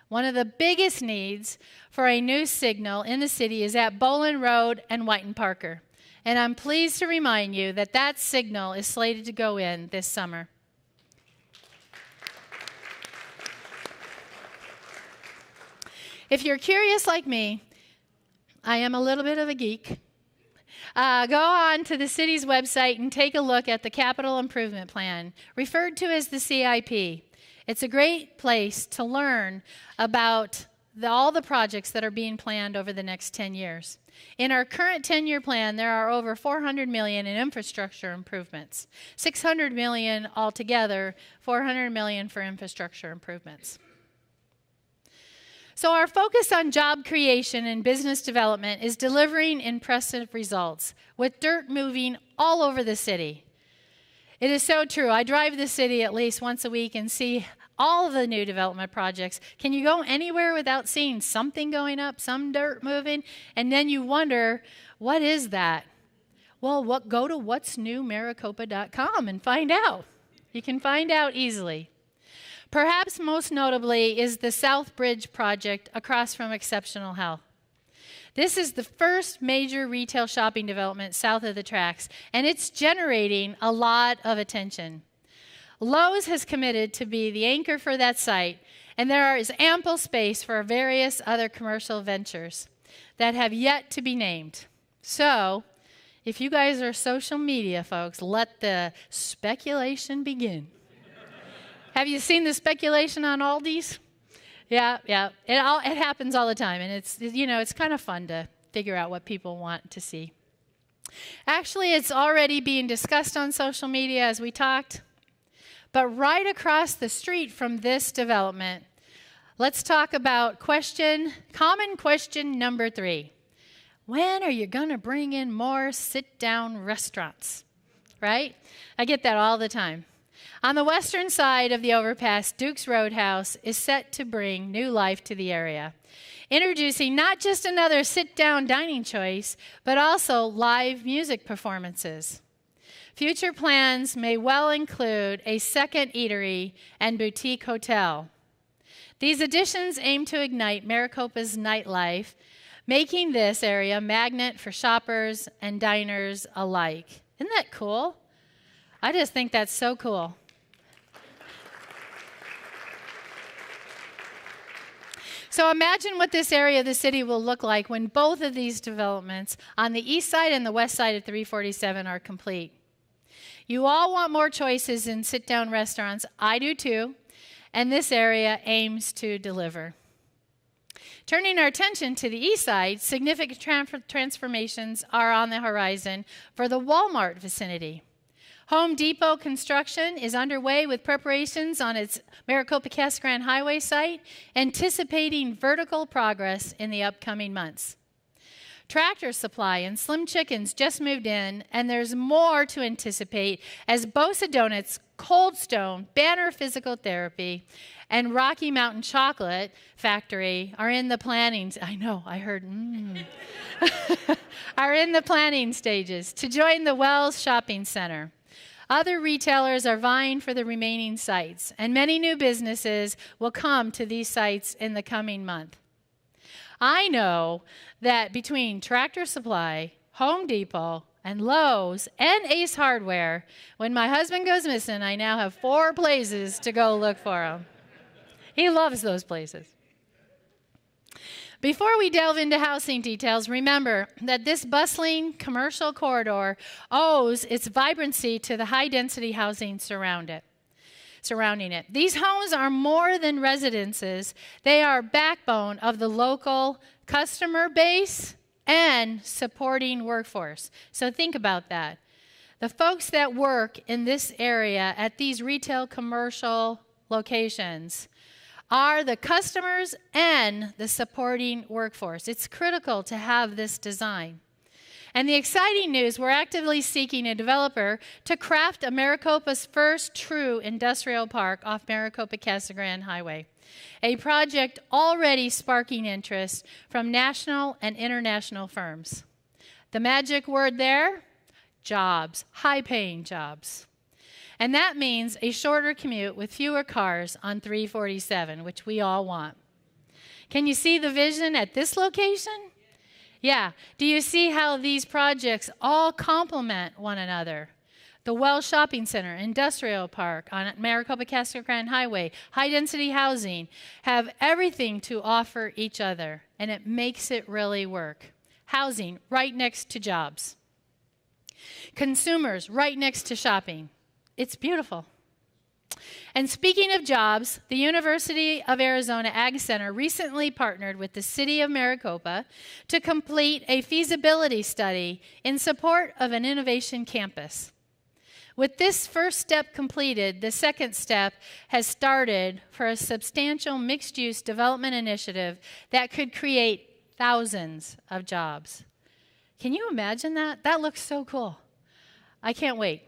One of the biggest needs for a new signal in the city is at Boland Road and White and Parker. And I'm pleased to remind you that that signal is slated to go in this summer. If you're curious like me, I am a little bit of a geek. Go on to the city's website and take a look at the Capital Improvement Plan, referred to as the CIP. It's a great place to learn about all the projects that are being planned over the next 10 years. In our current 10-year plan, there are over $400 million in infrastructure improvements, $600 million altogether, $400 million for infrastructure improvements. So our focus on job creation and business development is delivering impressive results, with dirt moving all over the city. It is so true. I drive the city at least once a week and see all of the new development projects. Can you go anywhere without seeing something going up, some dirt moving? And then you wonder, what is that? Well, go to what'snewmaricopa.com and find out. You can find out easily. Perhaps most notably is the South Bridge project across from Exceptional Health. This is the first major retail shopping development south of the tracks, and it's generating a lot of attention. Lowe's has committed to be the anchor for that site, and there is ample space for various other commercial ventures that have yet to be named. So, if you guys are social media folks, let the speculation begin. Have you seen the speculation on Aldi's? Yeah. It happens all the time, and it's kind of fun to figure out what people want to see. Actually, it's already being discussed on social media as we talked. But right across the street from this development Let's talk about common question number 3. When are you going to bring in more sit-down restaurants? Right? I get that all the time. On the western side of the overpass, Duke's Roadhouse is set to bring new life to the area, introducing not just another sit-down dining choice, but also live music performances. Future plans may well include a second eatery and boutique hotel. These additions aim to ignite Maricopa's nightlife, making this area a magnet for shoppers and diners alike. Isn't that cool? I just think that's so cool. So imagine what this area of the city will look like when both of these developments on the east side and the west side of 347 are complete. You all want more choices in sit-down restaurants. I do too, and this area aims to deliver. Turning our attention to the east side, significant transformations are on the horizon for the Walmart vicinity. Home Depot construction is underway with preparations on its Maricopa-Casa Grande Highway site, anticipating vertical progress in the upcoming months. Tractor Supply and Slim Chickens just moved in, and there's more to anticipate as Bosa Donuts, Cold Stone, Banner Physical Therapy, and Rocky Mountain Chocolate Factory are in the planning. I know, I heard, are in the planning stages to join the Wells Shopping Center. Other retailers are vying for the remaining sites, and many new businesses will come to these sites in the coming month. I know that between Tractor Supply, Home Depot, and Lowe's and Ace Hardware, when my husband goes missing, I now have 4 places to go look for him. He loves those places. Before we delve into housing details, remember that this bustling commercial corridor owes its vibrancy to the high-density housing surrounding it. These homes are more than residences. They are backbone of the local customer base and supporting workforce. So think about that. The folks that work in this area at these retail commercial locations are the customers and the supporting workforce. It's critical to have this design. And the exciting news, we're actively seeking a developer to craft Maricopa's first true industrial park off Maricopa-Casa Grande Highway, a project already sparking interest from national and international firms. The magic word there, jobs, high-paying jobs. And that means a shorter commute with fewer cars on 347, which we all want. Can you see the vision at this location? Yeah. Do you see how these projects all complement one another? The Wells Shopping Center, Industrial Park on Maricopa-Casa Grande Highway, high-density housing, have everything to offer each other, and it makes it really work. Housing right next to jobs. Consumers right next to shopping. It's beautiful. And speaking of jobs, the University of Arizona Ag Center recently partnered with the City of Maricopa to complete a feasibility study in support of an innovation campus. With this first step completed, the second step has started for a substantial mixed-use development initiative that could create thousands of jobs. Can you imagine that? That looks so cool. I can't wait.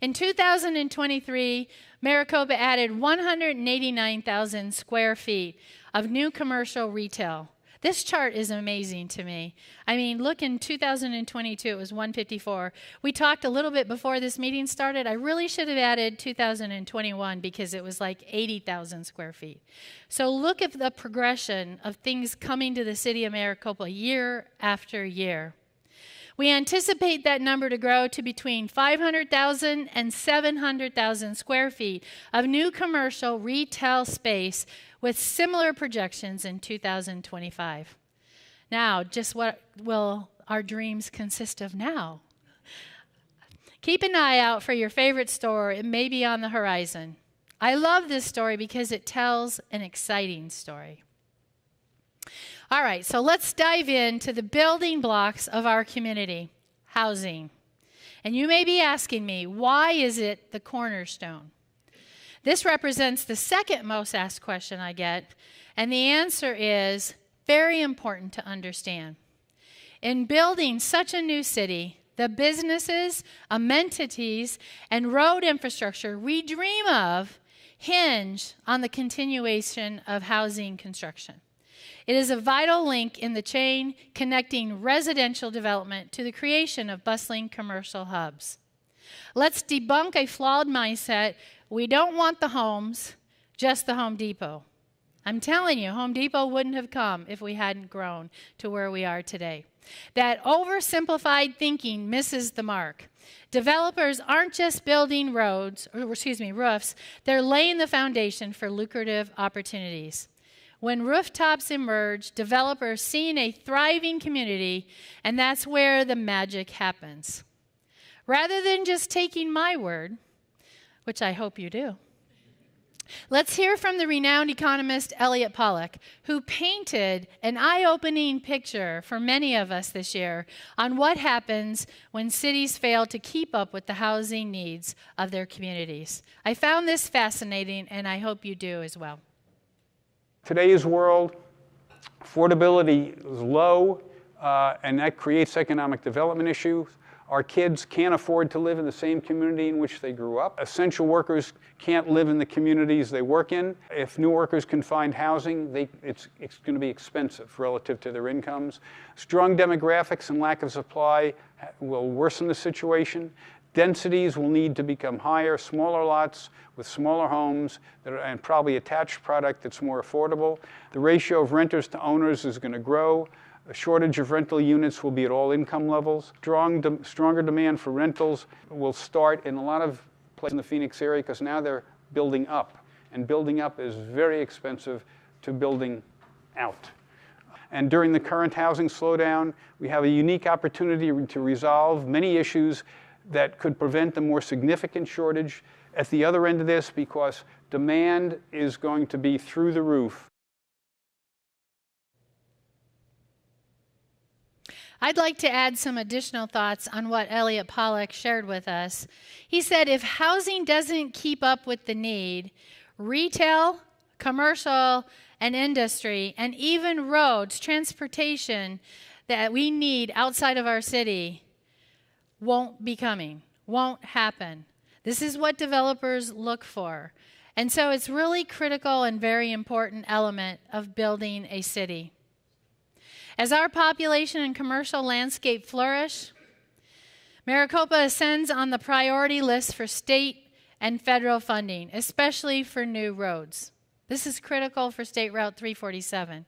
In 2023, Maricopa added 189,000 square feet of new commercial retail. This chart is amazing to me. I mean, look, in 2022, it was 154. We talked a little bit before this meeting started. I really should have added 2021 because it was like 80,000 square feet. So look at the progression of things coming to the city of Maricopa year after year. We anticipate that number to grow to between 500,000 and 700,000 square feet of new commercial retail space with similar projections in 2025. Now, just what will our dreams consist of now? Keep an eye out for your favorite store. It may be on the horizon. I love this story because it tells an exciting story. All right, so let's dive into the building blocks of our community, housing. And you may be asking me, why is it the cornerstone? This represents the second most asked question I get, and the answer is very important to understand. In building such a new city, the businesses, amenities, and road infrastructure we dream of hinge on the continuation of housing construction. It is a vital link in the chain connecting residential development to the creation of bustling commercial hubs. Let's debunk a flawed mindset. We don't want the homes, just the Home Depot. I'm telling you, Home Depot wouldn't have come if we hadn't grown to where we are today. That oversimplified thinking misses the mark. Developers aren't just building roofs, they're laying the foundation for lucrative opportunities. When rooftops emerge, developers see a thriving community, and that's where the magic happens. Rather than just taking my word, which I hope you do, let's hear from the renowned economist Elliot Pollock, who painted an eye-opening picture for many of us this year on what happens when cities fail to keep up with the housing needs of their communities. I found this fascinating, and I hope you do as well. Today's world, affordability is low, and that creates economic development issues. Our kids can't afford to live in the same community in which they grew up. Essential workers can't live in the communities they work in. If new workers can find housing, it's going to be expensive relative to their incomes. Strong demographics and lack of supply will worsen the situation. Densities will need to become higher, smaller lots with smaller homes and probably attached product that's more affordable. The ratio of renters to owners is going to grow. A shortage of rental units will be at all income levels. Stronger demand for rentals will start in a lot of places in the Phoenix area because now they're building up. And building up is very expensive to building out. And during the current housing slowdown, we have a unique opportunity to resolve many issues that could prevent a more significant shortage at the other end of this because demand is going to be through the roof. I'd like to add some additional thoughts on what Elliot Pollock shared with us. He said if housing doesn't keep up with the need, retail, commercial, and industry, and even roads, transportation that we need outside of our city won't be coming, won't happen. This is what developers look for. And so it's really critical and very important element of building a city. As our population and commercial landscape flourish, Maricopa ascends on the priority list for state and federal funding, especially for new roads. This is critical for State Route 347.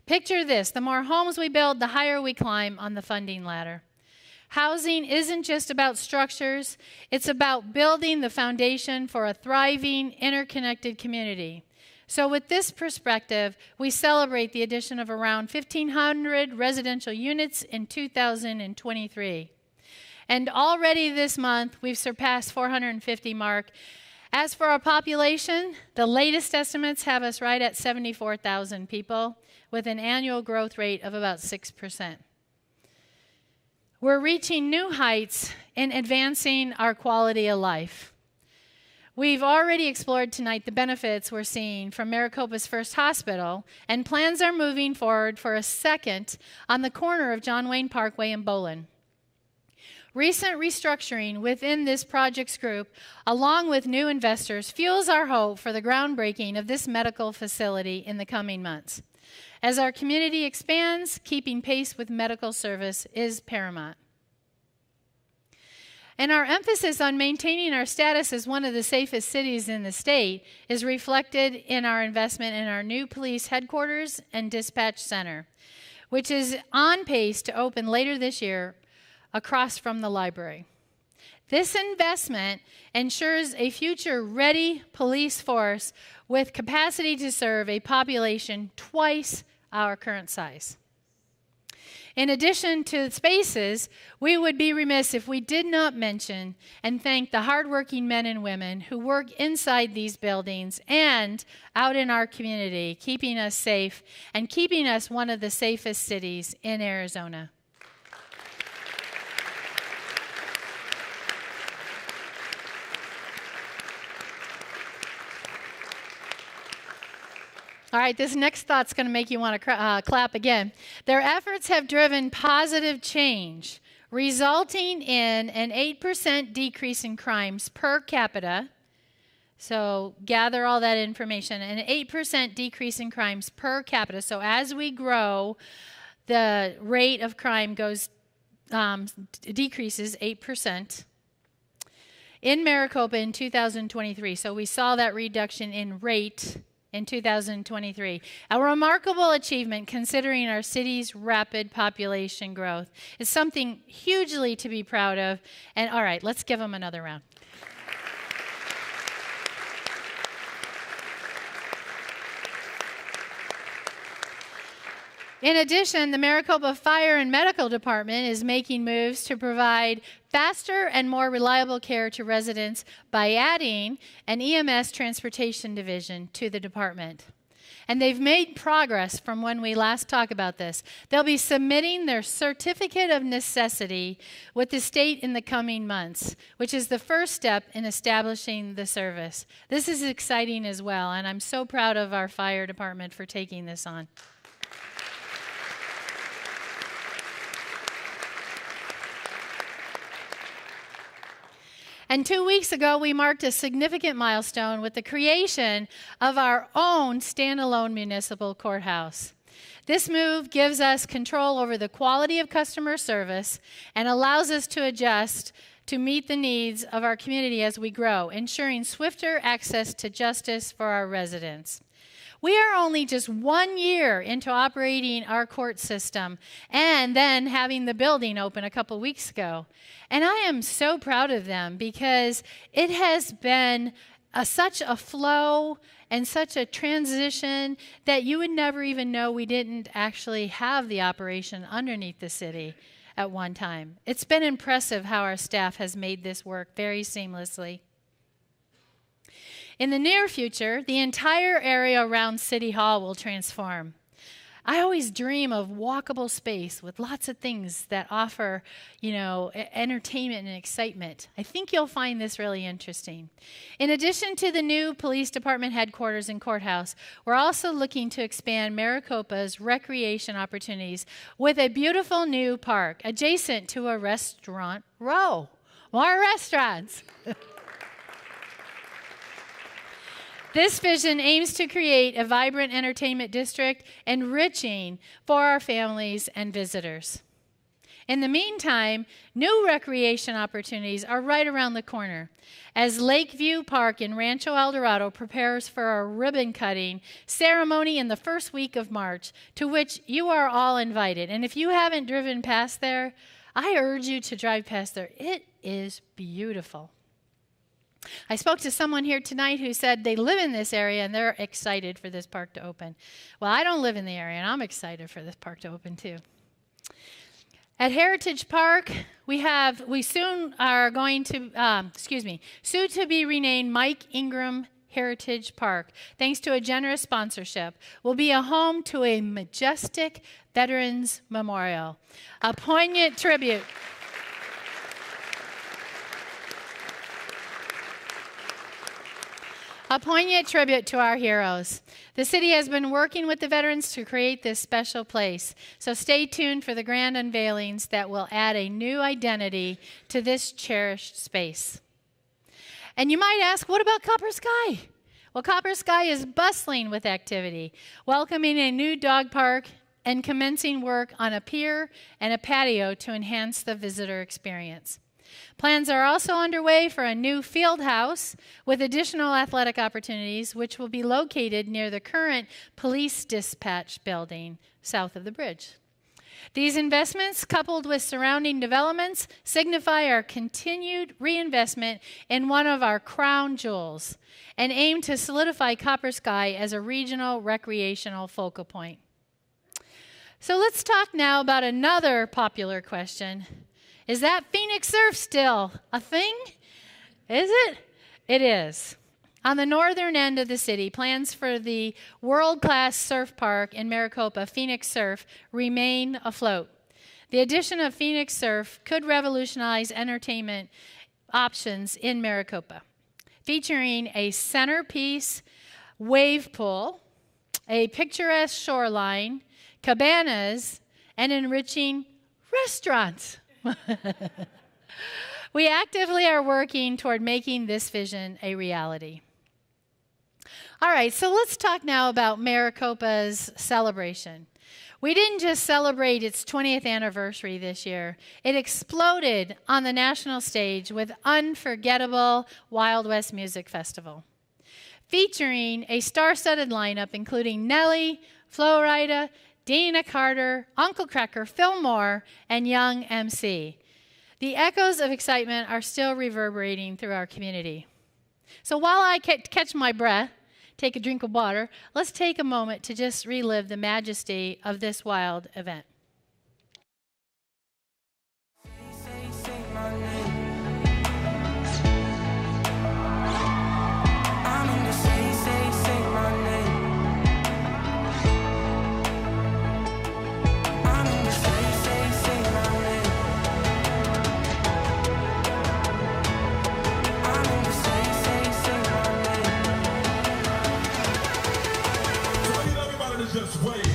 Picture this, the more homes we build, the higher we climb on the funding ladder. Housing isn't just about structures, it's about building the foundation for a thriving, interconnected community. So with this perspective, we celebrate the addition of around 1,500 residential units in 2023. And already this month, we've surpassed 450 mark. As for our population, the latest estimates have us right at 74,000 people with an annual growth rate of about 6%. We're reaching new heights in advancing our quality of life. We've already explored tonight the benefits we're seeing from Maricopa's first hospital, and plans are moving forward for a second on the corner of John Wayne Parkway and Bolin. Recent restructuring within this projects group, along with new investors, fuels our hope for the groundbreaking of this medical facility in the coming months. As our community expands, keeping pace with medical service is paramount. And our emphasis on maintaining our status as one of the safest cities in the state is reflected in our investment in our new police headquarters and dispatch center, which is on pace to open later this year across from the library. This investment ensures a future-ready police force with capacity to serve a population twice our current size. In addition to spaces, we would be remiss if we did not mention and thank the hardworking men and women who work inside these buildings and out in our community, keeping us safe and keeping us one of the safest cities in Arizona. All right, this next thought's going to make you want to clap again. Their efforts have driven positive change, resulting in an 8% decrease in crimes per capita. So gather all that information. An 8% decrease in crimes per capita. So as we grow, the rate of crime decreases 8% in Maricopa in 2023. So we saw that reduction in rate in 2023. A remarkable achievement considering our city's rapid population growth. It's something hugely to be proud of. And all right, let's give them another round. In addition, the Maricopa Fire and Medical Department is making moves to provide faster and more reliable care to residents by adding an EMS transportation division to the department. And they've made progress from when we last talked about this. They'll be submitting their certificate of necessity with the state in the coming months, which is the first step in establishing the service. This is exciting as well, and I'm so proud of our fire department for taking this on. And 2 weeks ago, we marked a significant milestone with the creation of our own standalone municipal courthouse. This move gives us control over the quality of customer service and allows us to adjust to meet the needs of our community as we grow, ensuring swifter access to justice for our residents. We are only just 1 year into operating our court system and then having the building open a couple weeks ago. And I am so proud of them because it has been such a flow and such a transition that you would never even know we didn't actually have the operation underneath the city at one time. It's been impressive how our staff has made this work very seamlessly. In the near future, the entire area around City Hall will transform. I always dream of walkable space with lots of things that offer, entertainment and excitement. I think you'll find this really interesting. In addition to the new police department headquarters and courthouse, we're also looking to expand Maricopa's recreation opportunities with a beautiful new park adjacent to a restaurant row. More restaurants. This vision aims to create a vibrant entertainment district enriching for our families and visitors. In the meantime, new recreation opportunities are right around the corner as Lakeview Park in Rancho El Dorado prepares for a ribbon cutting ceremony in the first week of March, to which you are all invited. And if you haven't driven past there, I urge you to drive past there. It is beautiful. I spoke to someone here tonight who said they live in this area and they're excited for this park to open. Well, I don't live in the area and I'm excited for this park to open too. At Heritage Park, we soon are going to, soon to be renamed Mike Ingram Heritage Park, thanks to a generous sponsorship, will be a home to a majestic Veterans Memorial, a poignant tribute. A poignant tribute to our heroes. The city has been working with the veterans to create this special place, so stay tuned for the grand unveilings that will add a new identity to this cherished space. And you might ask, what about Copper Sky? Well, Copper Sky is bustling with activity, welcoming a new dog park and commencing work on a pier and a patio to enhance the visitor experience. Plans are also underway for a new field house with additional athletic opportunities, which will be located near the current police dispatch building south of the bridge. These investments, coupled with surrounding developments, signify our continued reinvestment in one of our crown jewels and aim to solidify Copper Sky as a regional recreational focal point. So let's talk now about another popular question. Is that Phoenix Surf still a thing? Is it? It is. On the northern end of the city, plans for the world-class surf park in Maricopa, Phoenix Surf, remain afloat. The addition of Phoenix Surf could revolutionize entertainment options in Maricopa, featuring a centerpiece wave pool, a picturesque shoreline, cabanas, and enriching restaurants. We actively are working toward making this vision a reality. All right, so let's talk now about Maricopa's celebration. We didn't just celebrate its 20th anniversary this year. It exploded on the national stage with unforgettable Wild West Music Festival, featuring a star-studded lineup including Nelly, Flo Rida, Dana Carter, Uncle Cracker, Phil Moore, and Young MC. The echoes of excitement are still reverberating through our community. So while I catch my breath, take a drink of water, let's take a moment to just relive the majesty of this wild event. Just wait.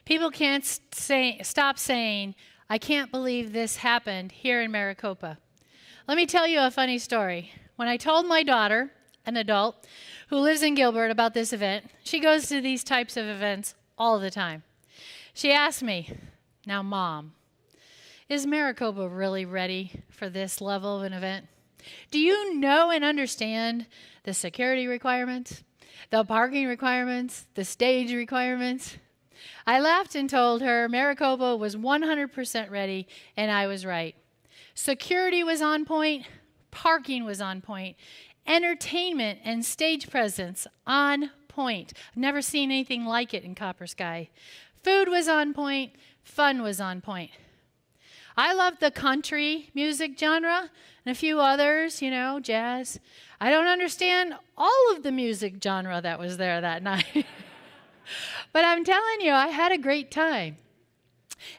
People can't stop saying, I can't believe this happened here in Maricopa. Let me tell you a funny story. When I told my daughter, an adult, who lives in Gilbert about this event, she goes to these types of events all the time. She asked me, now Mom, is Maricopa really ready for this level of an event? Do you know and understand the security requirements, the parking requirements, the stage requirements? I laughed and told her Maricopa was 100% ready, and I was right. Security was on point, parking was on point, entertainment and stage presence on point. I've never seen anything like it in Copper Sky. Food was on point, fun was on point. I love the country music genre and a few others, you know, jazz. I don't understand all of the music genre that was there that night. But I'm telling you, I had a great time.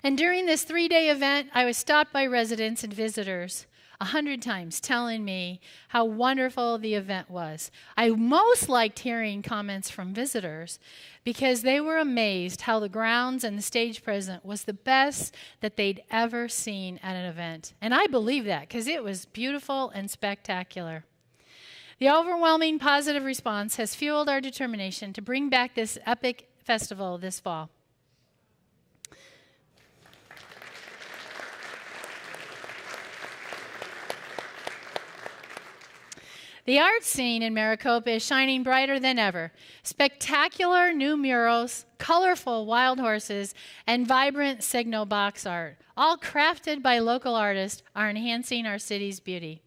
And during this 3-day event, I was stopped by residents and visitors 100 times telling me how wonderful the event was. I most liked hearing comments from visitors because they were amazed how the grounds and the stage presence was the best that they'd ever seen at an event. And I believe that because it was beautiful and spectacular. The overwhelming positive response has fueled our determination to bring back this epic festival this fall. The art scene in Maricopa is shining brighter than ever. Spectacular new murals, colorful wild horses, and vibrant signal box art, all crafted by local artists, are enhancing our city's beauty.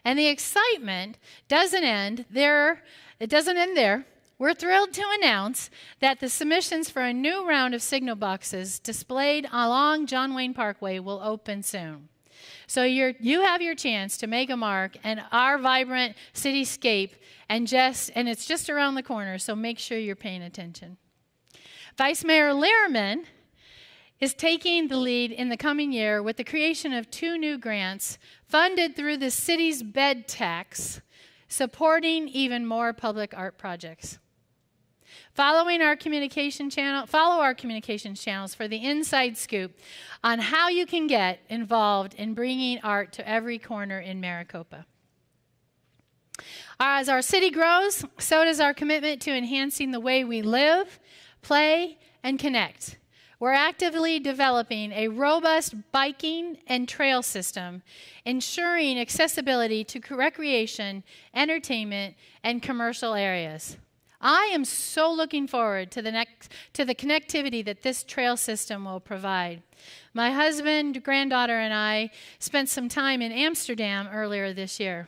And the excitement doesn't end there. It doesn't end there. We're thrilled to announce that the submissions for a new round of signal boxes displayed along John Wayne Parkway will open soon. So you have your chance to make a mark in our vibrant cityscape, and it's just around the corner, so make sure you're paying attention. Vice Mayor Lehrman is taking the lead in the coming year with the creation of 2 new grants funded through the city's bed tax, supporting even more public art projects. Follow our communication channels for the inside scoop on how you can get involved in bringing art to every corner in Maricopa. As our city grows, so does our commitment to enhancing the way we live, play, and connect. We're actively developing a robust biking and trail system, ensuring accessibility to recreation, entertainment, and commercial areas. I am so looking forward to the connectivity that this trail system will provide. My husband, granddaughter, and I spent some time in Amsterdam earlier this year.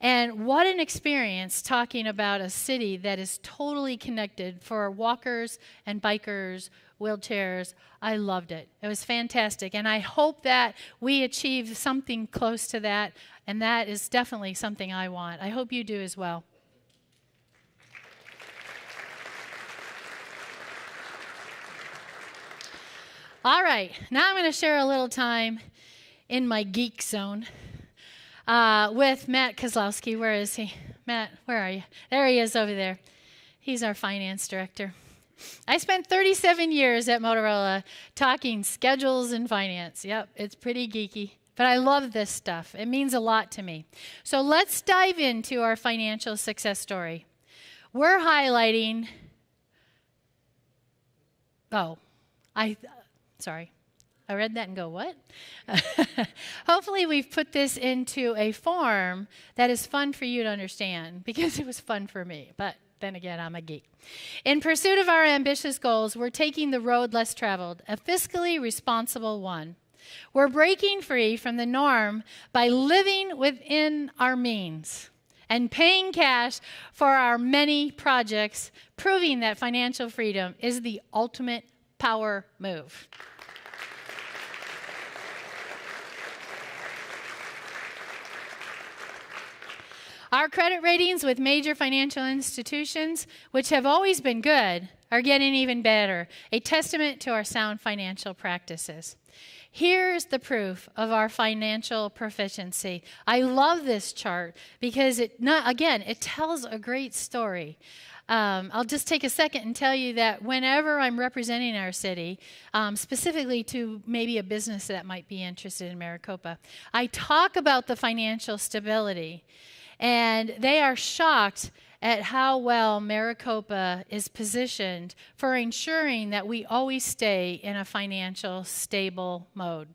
And what an experience talking about a city that is totally connected for walkers and bikers, wheelchairs. I loved it. It was fantastic. And I hope that we achieve something close to that. And that is definitely something I want. I hope you do as well. All right, now I'm going to share a little time in my geek zone with Matt Kozlowski. Where is he? Matt, where are you? There he is over there. He's our finance director. I spent 37 years at Motorola talking schedules and finance. Yep, it's pretty geeky, but I love this stuff. It means a lot to me. So let's dive into our financial success story. We're highlighting, sorry. I read that and go, what? Hopefully we've put this into a form that is fun for you to understand, because it was fun for me, but then again, I'm a geek. In pursuit of our ambitious goals, we're taking the road less traveled, a fiscally responsible one. We're breaking free from the norm by living within our means and paying cash for our many projects, proving that financial freedom is the ultimate power move. Our credit ratings with major financial institutions, which have always been good, are getting even better, a testament to our sound financial practices. Here's the proof of our financial proficiency. I love this chart because it tells a great story. I'll just take a second and tell you that whenever I'm representing our city, specifically to maybe a business that might be interested in Maricopa, I talk about the financial stability. And they are shocked at how well Maricopa is positioned for ensuring that we always stay in a financial stable mode.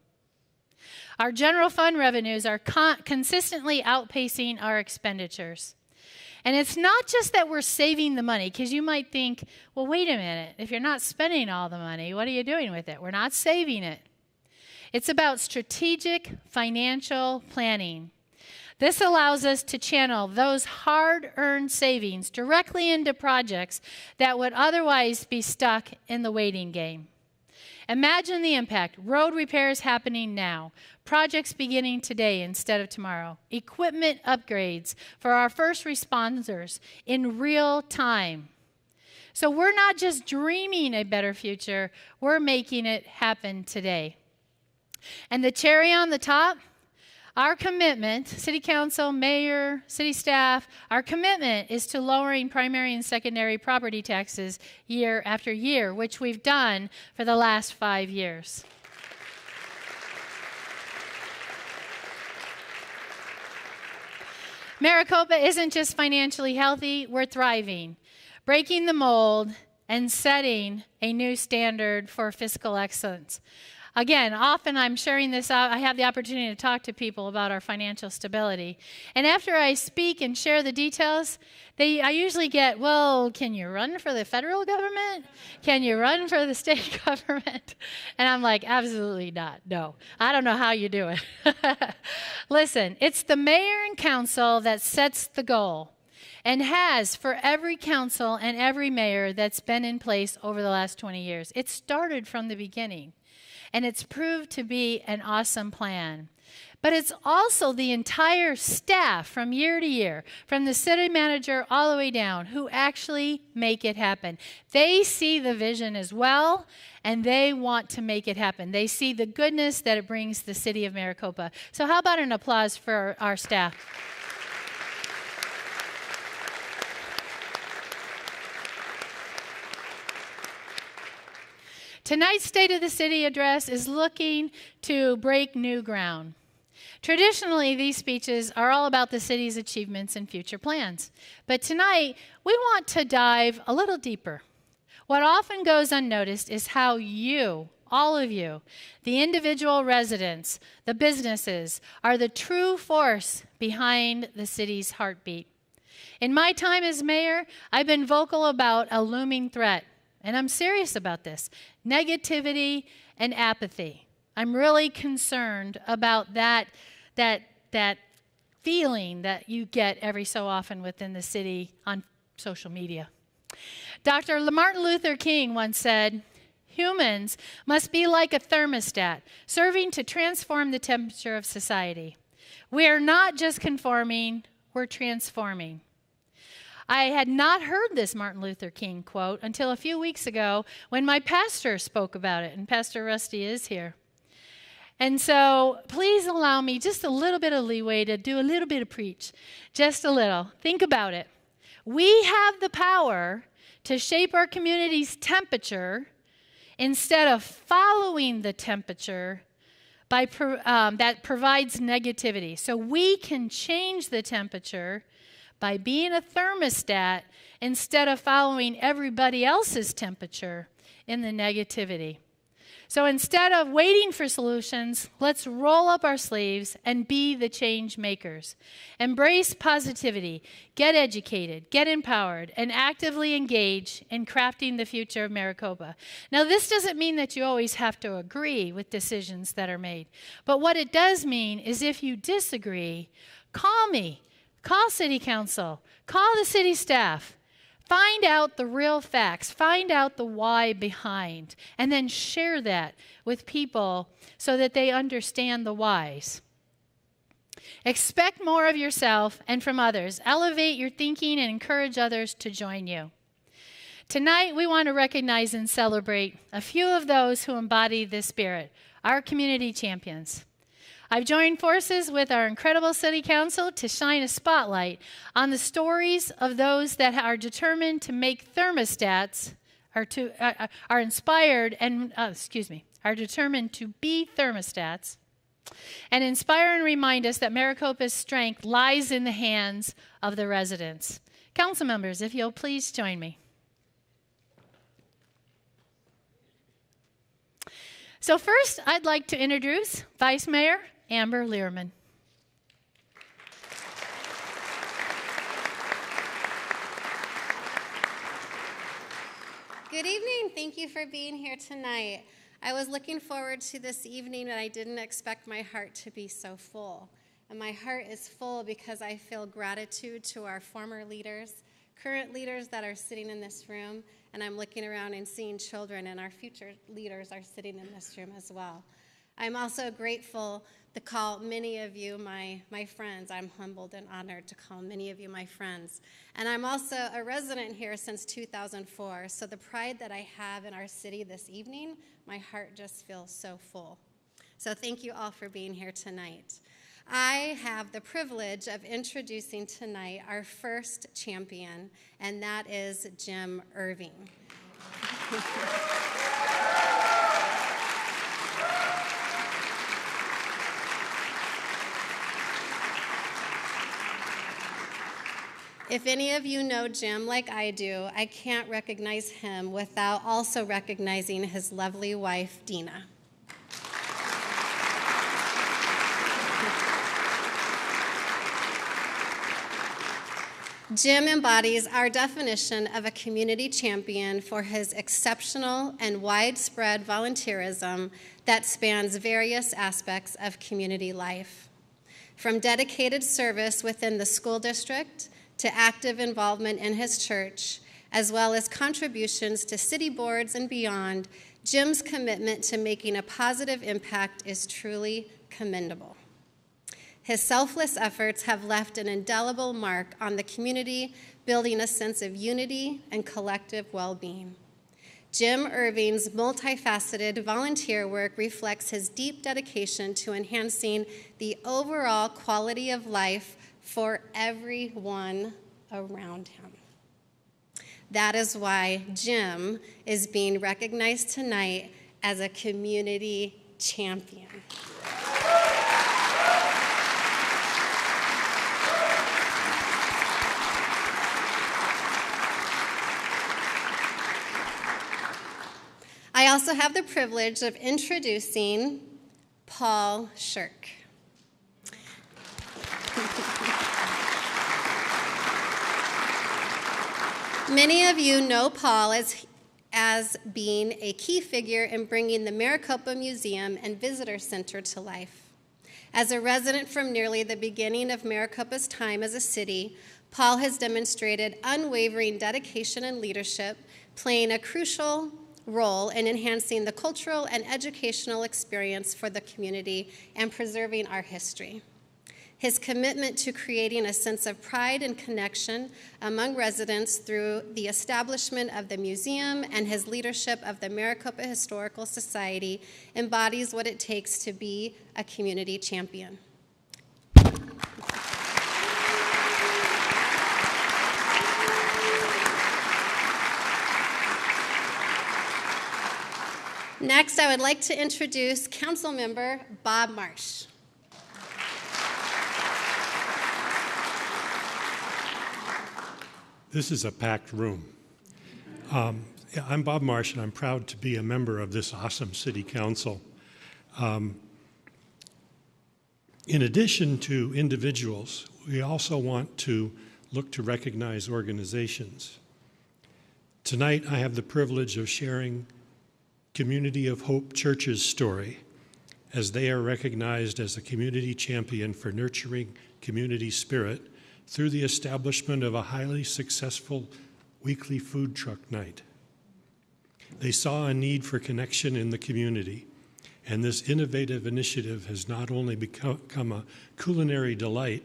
Our general fund revenues are consistently outpacing our expenditures. And it's not just that we're saving the money, because you might think, well, wait a minute, if you're not spending all the money, what are you doing with it? We're not saving it. It's about strategic financial planning. This allows us to channel those hard-earned savings directly into projects that would otherwise be stuck in the waiting game. Imagine the impact. Road repairs happening now. Projects beginning today instead of tomorrow. Equipment upgrades for our first responders in real time. So we're not just dreaming a better future, we're making it happen today. And the cherry on the top, our commitment, City Council, Mayor, City staff, our commitment is to lowering primary and secondary property taxes year after year, which we've done for the last 5 years. Maricopa isn't just financially healthy, we're thriving, breaking the mold and setting a new standard for fiscal excellence. Again, often I'm sharing this out. I have the opportunity to talk to people about our financial stability. And after I speak and share the details, I usually get, well, can you run for the federal government? Can you run for the state government? And I'm like, absolutely not. No, I don't know how you do it. Listen, it's the mayor and council that sets the goal and has for every council and every mayor that's been in place over the last 20 years. It started from the beginning. And it's proved to be an awesome plan. But it's also the entire staff from year to year, from the city manager all the way down, who actually make it happen. They see the vision as well, and they want to make it happen. They see the goodness that it brings the city of Maricopa. So how about an applause for our staff? Tonight's State of the City address is looking to break new ground. Traditionally, these speeches are all about the city's achievements and future plans. But tonight, we want to dive a little deeper. What often goes unnoticed is how you, all of you, the individual residents, the businesses, are the true force behind the city's heartbeat. In my time as mayor, I've been vocal about a looming threat, and I'm serious about this: negativity and apathy. I'm really concerned about that feeling that you get every so often within the city on social media. Dr. Martin Luther King once said, "Humans must be like a thermostat, serving to transform the temperature of society. We are not just conforming, we're transforming." I had not heard this Martin Luther King quote until a few weeks ago when my pastor spoke about it, and Pastor Rusty is here. And so please allow me just a little bit of leeway to do a little bit of preach, just a little. Think about it. We have the power to shape our community's temperature instead of following the temperature that provides negativity. So we can change the temperature by being a thermostat instead of following everybody else's temperature in the negativity. So instead of waiting for solutions, let's roll up our sleeves and be the change makers. Embrace positivity, get educated, get empowered, and actively engage in crafting the future of Maricopa. Now, this doesn't mean that you always have to agree with decisions that are made. But what it does mean is if you disagree, call me, call City Council, call the city staff. Find out the real facts, find out the why behind, and then share that with people so that they understand the whys. Expect more of yourself and from others. Elevate your thinking and encourage others to join you. Tonight, we want to recognize and celebrate a few of those who embody this spirit, our community champions. I've joined forces with our incredible City Council to shine a spotlight on the stories of those that are determined to make thermostats, are inspired and, are determined to be thermostats, and inspire and remind us that Maricopa's strength lies in the hands of the residents. Council members, if you'll please join me. So first, I'd like to introduce Vice Mayor Amber Learman. Good evening. Thank you for being here tonight. I was looking forward to this evening, and I didn't expect my heart to be so full. And my heart is full because I feel gratitude to our former leaders, current leaders that are sitting in this room, and I'm looking around and seeing children, and our future leaders are sitting in this room as well. I'm also grateful to call many of you my friends. I'm humbled and honored to call many of you my friends. And I'm also a resident here since 2004, so the pride that I have in our city this evening, my heart just feels so full. So thank you all for being here tonight. I have the privilege of introducing tonight our first champion, and that is Jim Irving. If any of you know Jim like I do, I can't recognize him without also recognizing his lovely wife, Dina. Jim embodies our definition of a community champion for his exceptional and widespread volunteerism that spans various aspects of community life. From dedicated service within the school district to active involvement in his church, as well as contributions to city boards and beyond, Jim's commitment to making a positive impact is truly commendable. His selfless efforts have left an indelible mark on the community, building a sense of unity and collective well-being. Jim Irving's multifaceted volunteer work reflects his deep dedication to enhancing the overall quality of life for everyone around him. That is why Jim is being recognized tonight as a community champion. I also have the privilege of introducing Paul Shirk. Many of you know Paul as being a key figure in bringing the Maricopa Museum and Visitor Center to life. As a resident from nearly the beginning of Maricopa's time as a city, Paul has demonstrated unwavering dedication and leadership, playing a crucial role in enhancing the cultural and educational experience for the community and preserving our history. His commitment to creating a sense of pride and connection among residents through the establishment of the museum and his leadership of the Maricopa Historical Society embodies what it takes to be a community champion. Next, I would like to introduce Councilmember Bob Marsh. This is a packed room. I'm Bob Marsh, and I'm proud to be a member of this awesome city council. In addition to individuals, we also want to look to recognize organizations. Tonight, I have the privilege of sharing Community of Hope Church's story, as they are recognized as a community champion for nurturing community spirit through the establishment of a highly successful weekly food truck night. They saw a need for connection in the community, and this innovative initiative has not only become a culinary delight,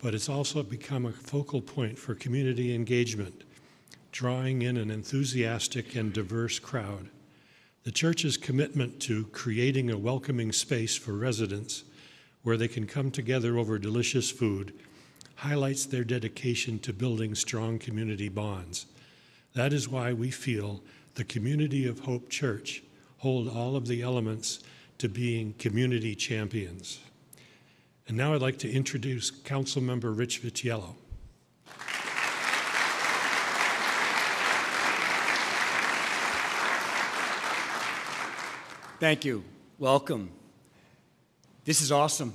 but it's also become a focal point for community engagement, drawing in an enthusiastic and diverse crowd. The church's commitment to creating a welcoming space for residents where they can come together over delicious food highlights their dedication to building strong community bonds. That is why we feel the Community of Hope Church hold all of the elements to being community champions. And now I'd like to introduce Councilmember Rich Vitiello. Thank you. Welcome. This is awesome.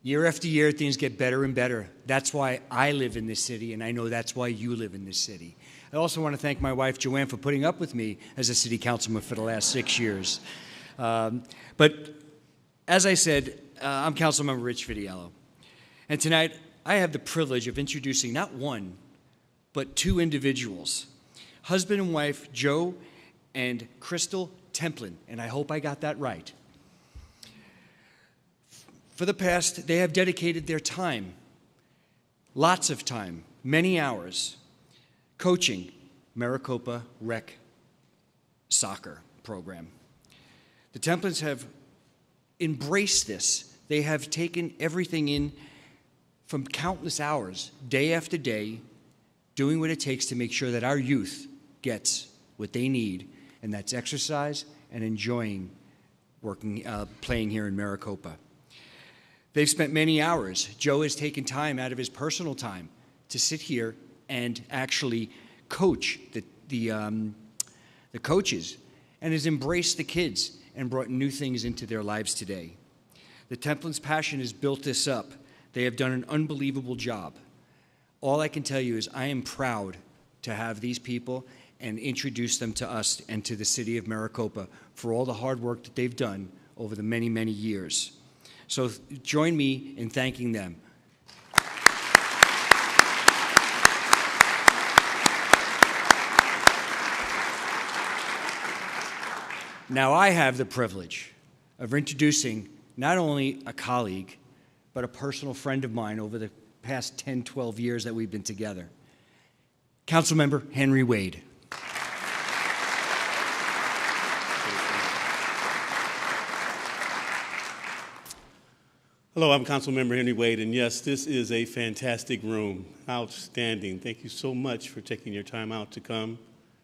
Year after year, things get better and better. That's why I live in this city, and I know that's why you live in this city. I also want to thank my wife, Joanne, for putting up with me as a city councilman for the last 6 years. But as I said, I'm Councilmember Rich Vitiello. And tonight, I have the privilege of introducing not one, but two individuals, husband and wife, Joe and Crystal Templin, and I hope I got that right. For the past, they have dedicated their time, lots of time, many hours, coaching Maricopa Rec soccer program. The Templins have embraced this. They have taken everything in from countless hours, day after day, doing what it takes to make sure that our youth gets what they need, and that's exercise and enjoying playing here in Maricopa. They've spent many hours. Joe has taken time out of his personal time to sit here and actually coach the coaches, and has embraced the kids and brought new things into their lives today. The Templins' passion has built this up. They have done an unbelievable job. All I can tell you is I am proud to have these people and introduce them to us and to the city of Maricopa for all the hard work that they've done over the many, many years. So join me in thanking them. Now I have the privilege of introducing not only a colleague, but a personal friend of mine over the past 10, 12 years that we've been together. Councilmember Henry Wade. Hello, I'm Councilmember Henry Wade, and yes, this is a fantastic room. Outstanding. Thank you so much for taking your time out to come,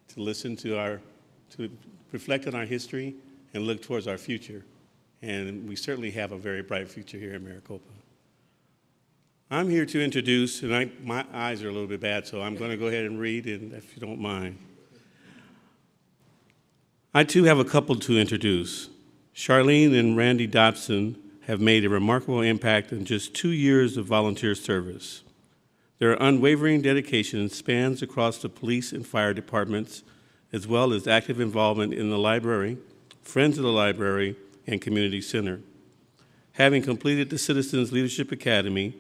to listen to reflect on our history and look towards our future. And we certainly have a very bright future here in Maricopa. I'm here to introduce, and my eyes are a little bit bad, so I'm going to go ahead and read, and if you don't mind. I too have a couple to introduce. Charlene and Randy Dobson have made a remarkable impact in just 2 years of volunteer service. Their unwavering dedication spans across the police and fire departments, as well as active involvement in the library, Friends of the Library, and Community Center. Having completed the Citizens Leadership Academy,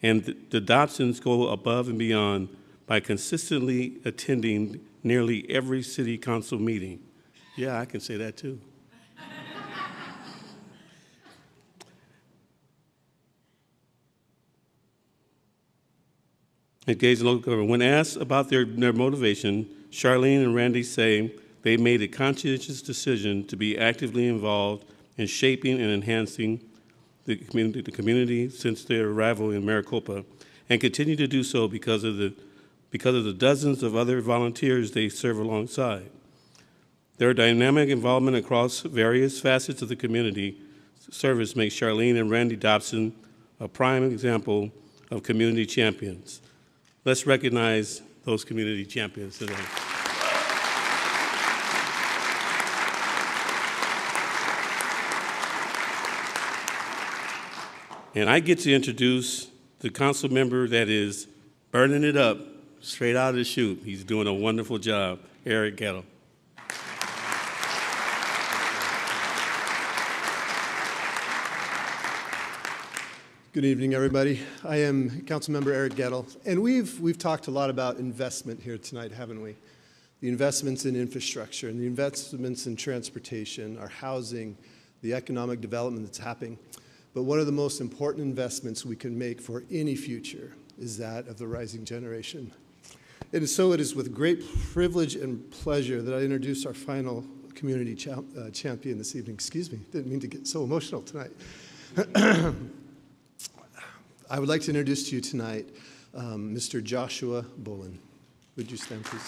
and the Dobsons go above and beyond by consistently attending nearly every city council meeting. Yeah, I can say that too. Engaged in local government. When asked about their motivation, Charlene and Randy say they made a conscientious decision to be actively involved in shaping and enhancing the community since their arrival in Maricopa, and continue to do so because of the dozens of other volunteers they serve alongside. Their dynamic involvement across various facets of the community service makes Charlene and Randy Dobson a prime example of community champions. Let's recognize those community champions today. And I get to introduce the council member that is burning it up straight out of the chute. He's doing a wonderful job, Eric Gettle. Good evening, everybody. I am Councilmember Eric Gettle, and we've talked a lot about investment here tonight, haven't we? The investments in infrastructure and the investments in transportation, our housing, the economic development that's happening. But one of the most important investments we can make for any future is that of the rising generation. And so it is with great privilege and pleasure that I introduce our final community champion this evening. Excuse me, didn't mean to get so emotional tonight. I would like to introduce to you tonight Mr. Joshua Bolin. Would you stand, please?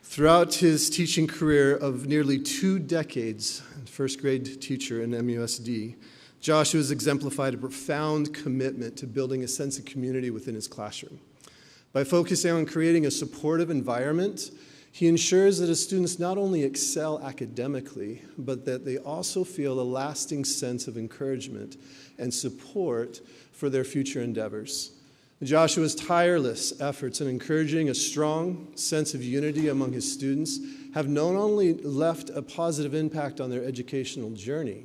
Throughout his teaching career of nearly 2 decades, first grade teacher in MUSD, Joshua has exemplified a profound commitment to building a sense of community within his classroom. By focusing on creating a supportive environment, he ensures that his students not only excel academically, but that they also feel a lasting sense of encouragement and support for their future endeavors. Joshua's tireless efforts in encouraging a strong sense of unity among his students have not only left a positive impact on their educational journey,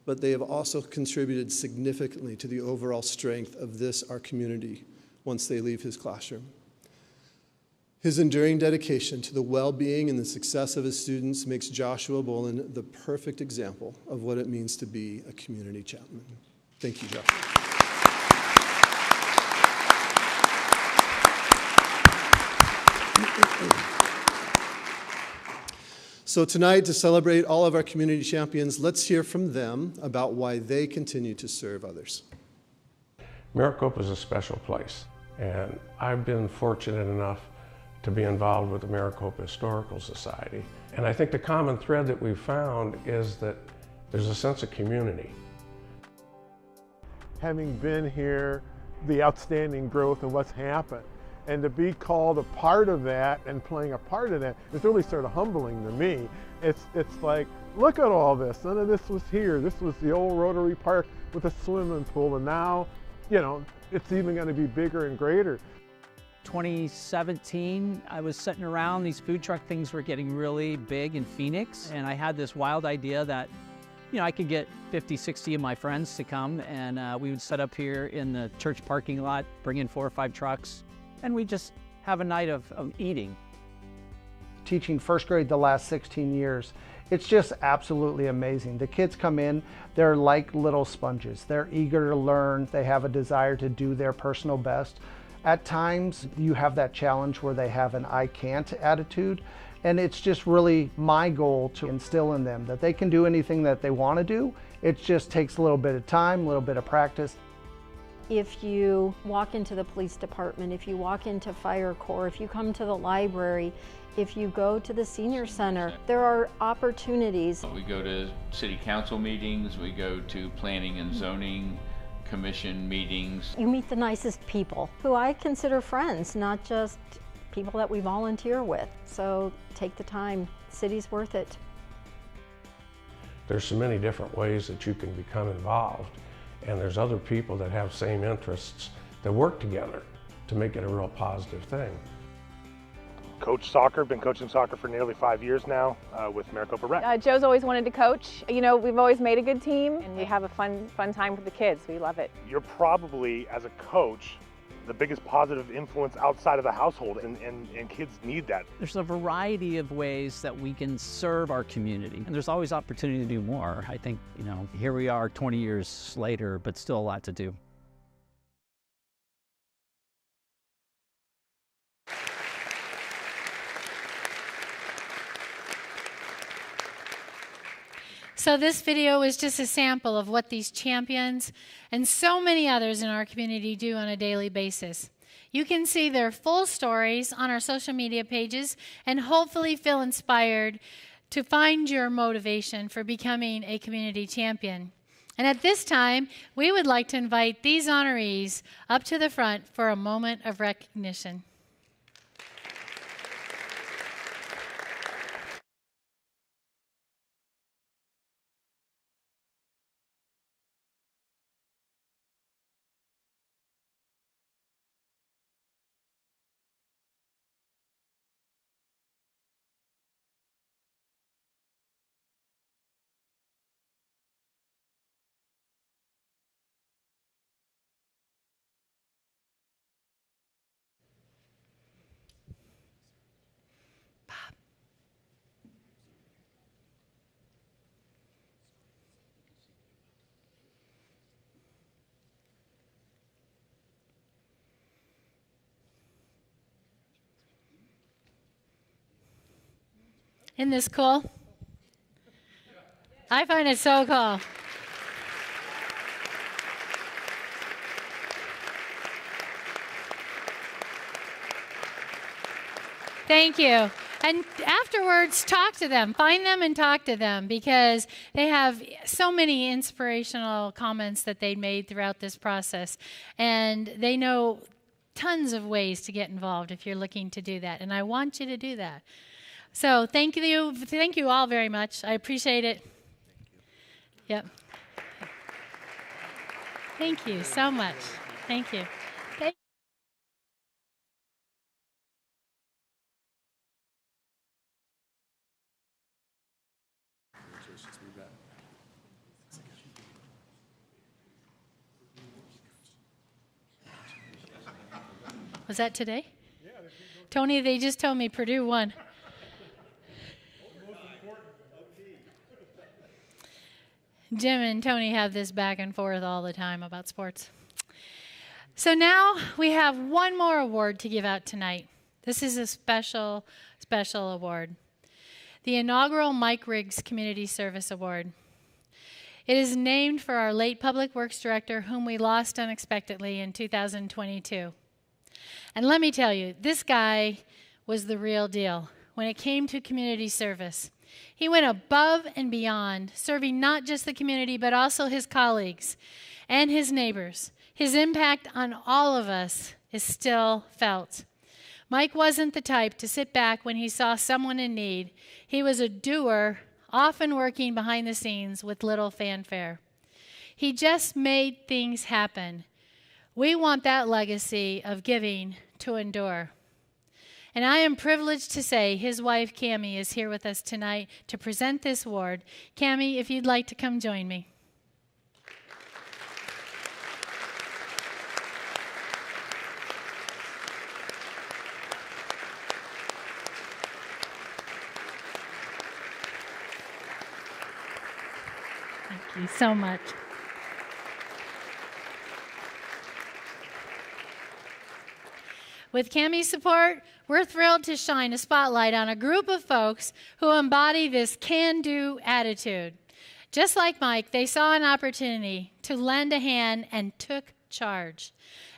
but they have also contributed significantly to the overall strength of our community once they leave his classroom. His enduring dedication to the well-being and the success of his students makes Joshua Bolin the perfect example of what it means to be a community champion. Thank you, Joshua. So tonight, to celebrate all of our community champions, let's hear from them about why they continue to serve others. Maricopa is a special place, and I've been fortunate enough to be involved with the Maricopa Historical Society. And I think the common thread that we've found is that there's a sense of community. Having been here, the outstanding growth and what's happened, and to be called a part of that and playing a part of that is really sort of humbling to me. It's like, look at all this, none of this was here. This was the old Rotary Park with a swimming pool, and now, you know, it's even going to be bigger and greater. 2017, I was sitting around, these food truck things were getting really big in Phoenix, and I had this wild idea that, you know, I could get 50, 60 of my friends to come, and we would set up here in the church parking lot, bring in 4 or 5 trucks, and we just have a night of eating. Teaching first grade the last 16 years, it's just absolutely amazing. The kids come in, they're like little sponges. They're eager to learn, they have a desire to do their personal best. At times, you have that challenge where they have an I can't attitude, and it's just really my goal to instill in them that they can do anything that they want to do. It just takes a little bit of time, a little bit of practice. If you walk into the police department, if you walk into fire corps, if you come to the library, if you go to the senior center, there are opportunities. We go to city council meetings, we go to planning and zoning commission meetings. You meet the nicest people who I consider friends, not just people that we volunteer with. So take the time. The city's worth it. There's so many different ways that you can become involved, and there's other people that have same interests that work together to make it a real positive thing. Coach soccer, been coaching soccer for nearly 5 years now with Maricopa Rec. Joe's always wanted to coach. You know, we've always made a good team and we have a fun time with the kids. We love it. You're probably, as a coach, the biggest positive influence outside of the household, and kids need that. There's a variety of ways that we can serve our community, and there's always opportunity to do more. I think, you know, here we are 20 years later, but still a lot to do. So this video is just a sample of what these champions and so many others in our community do on a daily basis. You can see their full stories on our social media pages and hopefully feel inspired to find your motivation for becoming a community champion. And at this time, we would like to invite these honorees up to the front for a moment of recognition. Isn't this cool? I find it so cool. Thank you. And afterwards, talk to them. Find them and talk to them, because they have so many inspirational comments that they made throughout this process. And they know tons of ways to get involved if you're looking to do that. And I want you to do that. So thank you all very much. I appreciate it. Yep. Thank you so much. Thank you. Was that today? Yeah. Tony, they just told me Purdue won. Jim and Tony have this back and forth all the time about sports. So now we have one more award to give out tonight. This is a special, special award. The inaugural Mike Riggs Community Service Award. It is named for our late Public Works Director, whom we lost unexpectedly in 2022. And let me tell you, this guy was the real deal when it came to community service. He went above and beyond, serving not just the community, but also his colleagues and his neighbors. His impact on all of us is still felt. Mike wasn't the type to sit back when he saw someone in need. He was a doer, often working behind the scenes with little fanfare. He just made things happen. We want that legacy of giving to endure. And I am privileged to say his wife, Cammie, is here with us tonight to present this award. Cammie, if you'd like to come join me. Thank you so much. With Cammie's support, we're thrilled to shine a spotlight on a group of folks who embody this can-do attitude. Just like Mike, they saw an opportunity to lend a hand and took charge.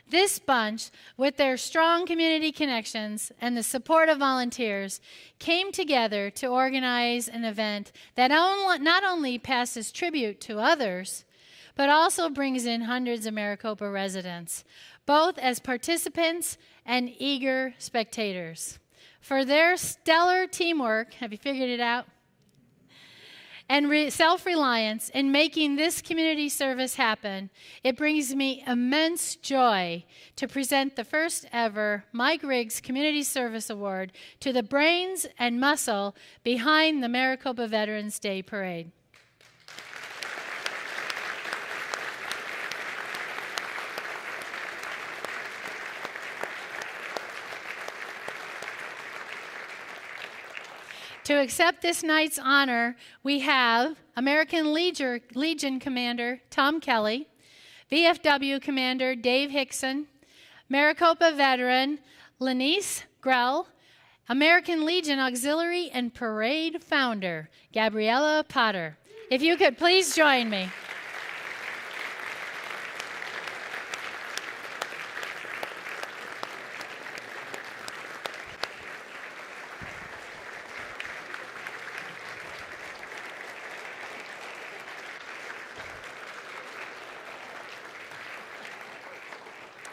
This bunch, with their strong community connections and the support of volunteers, came together to organize an event that not only passes tribute to others, but also brings in hundreds of Maricopa residents, both as participants and eager spectators. For their stellar teamwork, have you figured it out? And self-reliance in making this community service happen, it brings me immense joy to present the first ever Mike Riggs Community Service Award to the brains and muscle behind the Maricopa Veterans Day Parade. To accept this night's honor, we have American Legion Commander Tom Kelly, VFW Commander Dave Hickson, Maricopa veteran Lenice Grell, American Legion Auxiliary and Parade founder Gabriella Potter. If you could please join me.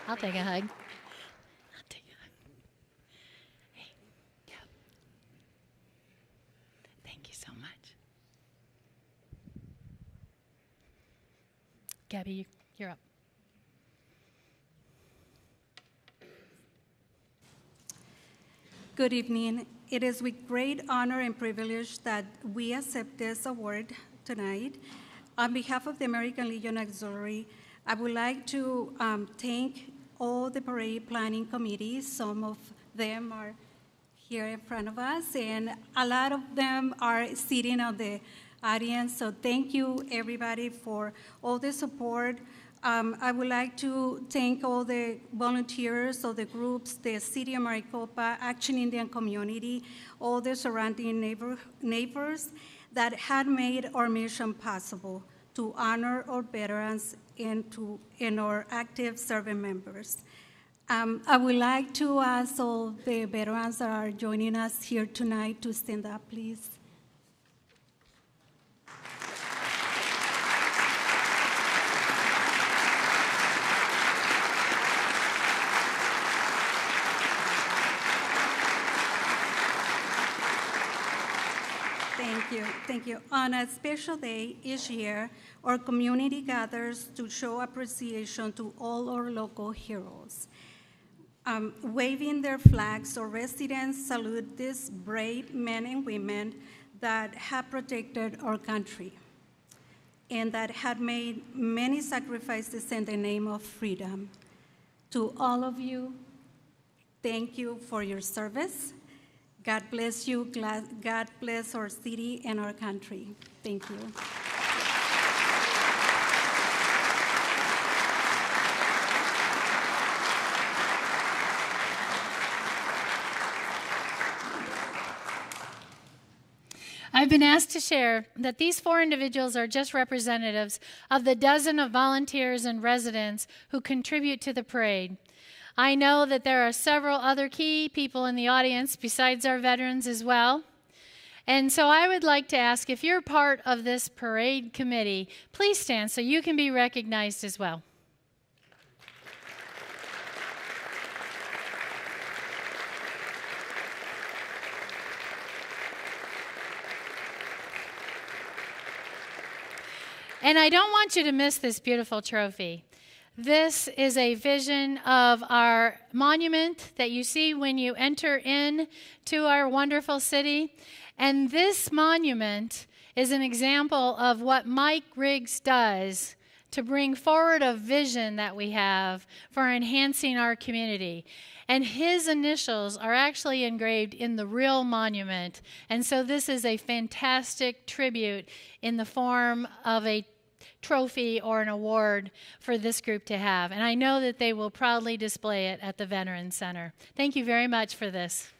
I'll take a hug. I'll take a hug. Hey, yeah. Thank you so much. Gabby, you're up. Good evening. It is with great honor and privilege that we accept this award tonight. On behalf of the American Legion Auxiliary, I would like to thank all the parade planning committees. Some of them are here in front of us, and a lot of them are sitting on the audience. So thank you, everybody, for all the support. I would like to thank all the volunteers of the groups, the City of Maricopa, Action Indian Community, all the surrounding neighbors that had made our mission possible to honor our veterans and our active serving members. I would like to ask all the veterans that are joining us here tonight to stand up, please. Thank you. On a special day each year, our community gathers to show appreciation to all our local heroes. Waving their flags, our residents salute these brave men and women that have protected our country and that have made many sacrifices in the name of freedom. To all of you, thank you for your service. God bless you. God bless our city and our country. Thank you. I've been asked to share that these 4 individuals are just representatives of the dozen of volunteers and residents who contribute to the parade. I know that there are several other key people in the audience besides our veterans as well. And so I would like to ask, if you're part of this parade committee, please stand so you can be recognized as well. And I don't want you to miss this beautiful trophy. This is a vision of our monument that you see when you enter in to our wonderful city. And this monument is an example of what Mike Riggs does to bring forward a vision that we have for enhancing our community. And his initials are actually engraved in the real monument. And so this is a fantastic tribute in the form of a trophy or an award for this group to have. And I know that they will proudly display it at the Veterans Center. Thank you very much for this.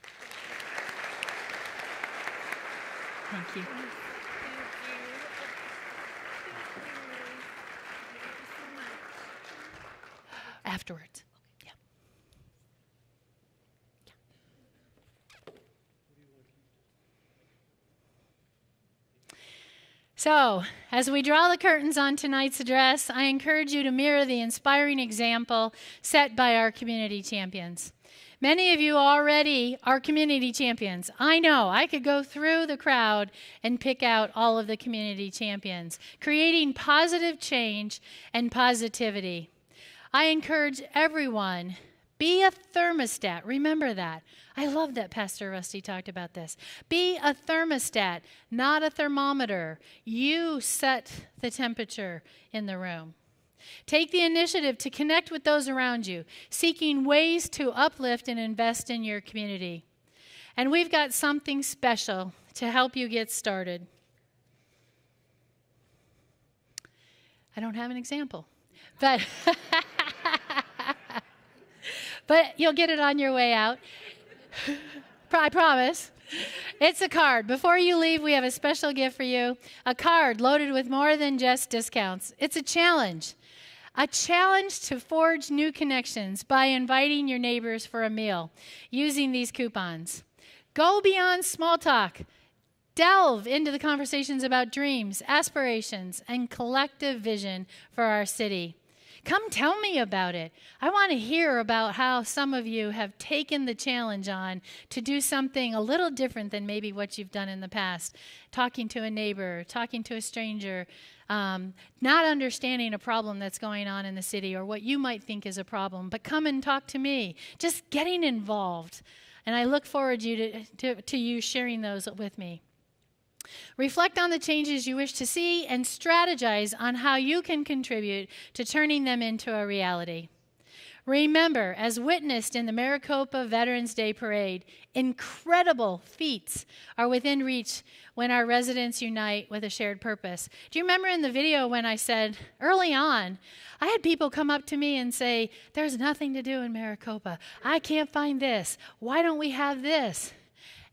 Thank you. Afterwards. Yeah. So, as we draw the curtains on tonight's address, I encourage you to mirror the inspiring example set by our community champions. Many of you already are community champions. I know, I could go through the crowd and pick out all of the community champions, creating positive change and positivity. I encourage everyone, be a thermostat. Remember that. I love that Pastor Rusty talked about this. Be a thermostat, not a thermometer. You set the temperature in the room. Take the initiative to connect with those around you, seeking ways to uplift and invest in your community. And we've got something special to help you get started. I don't have an example, but you'll get it on your way out. I promise. It's a card. Before you leave, we have a special gift for you, a card loaded with more than just discounts. It's a challenge to forge new connections by inviting your neighbors for a meal using these coupons. Go beyond small talk. Delve into the conversations about dreams, aspirations, and collective vision for our city. Come tell me about it. I want to hear about how some of you have taken the challenge on to do something a little different than maybe what you've done in the past. Talking to a neighbor, talking to a stranger, not understanding a problem that's going on in the city or what you might think is a problem, but come and talk to me. Just getting involved. And I look forward to you sharing those with me. Reflect on the changes you wish to see and strategize on how you can contribute to turning them into a reality. Remember, as witnessed in the Maricopa Veterans Day Parade, incredible feats are within reach when our residents unite with a shared purpose. Do you remember in the video when I said early on, I had people come up to me and say, there's nothing to do in Maricopa. I can't find this. Why don't we have this?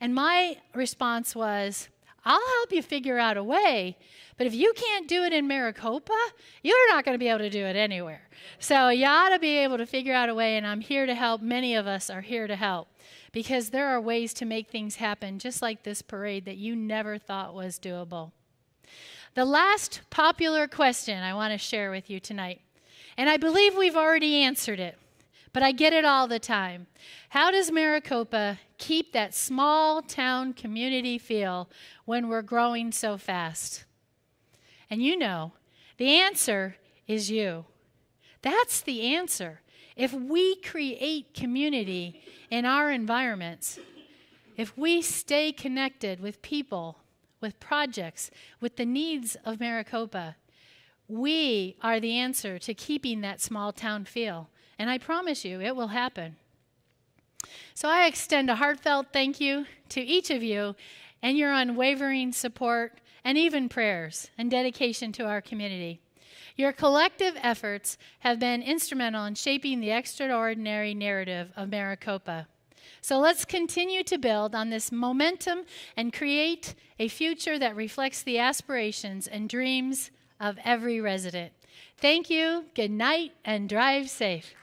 And my response was, I'll help you figure out a way, but if you can't do it in Maricopa, you're not going to be able to do it anywhere. So you ought to be able to figure out a way, and I'm here to help. Many of us are here to help because there are ways to make things happen, just like this parade that you never thought was doable. The last popular question I want to share with you tonight, and I believe we've already answered it, but I get it all the time. How does Maricopa keep that small town community feel when we're growing so fast? And you know, the answer is you. That's the answer. If we create community in our environments, if we stay connected with people, with projects, with the needs of Maricopa, we are the answer to keeping that small town feel. And I promise you, it will happen. So I extend a heartfelt thank you to each of you and your unwavering support and even prayers and dedication to our community. Your collective efforts have been instrumental in shaping the extraordinary narrative of Maricopa. So let's continue to build on this momentum and create a future that reflects the aspirations and dreams of every resident. Thank you, good night, and drive safe.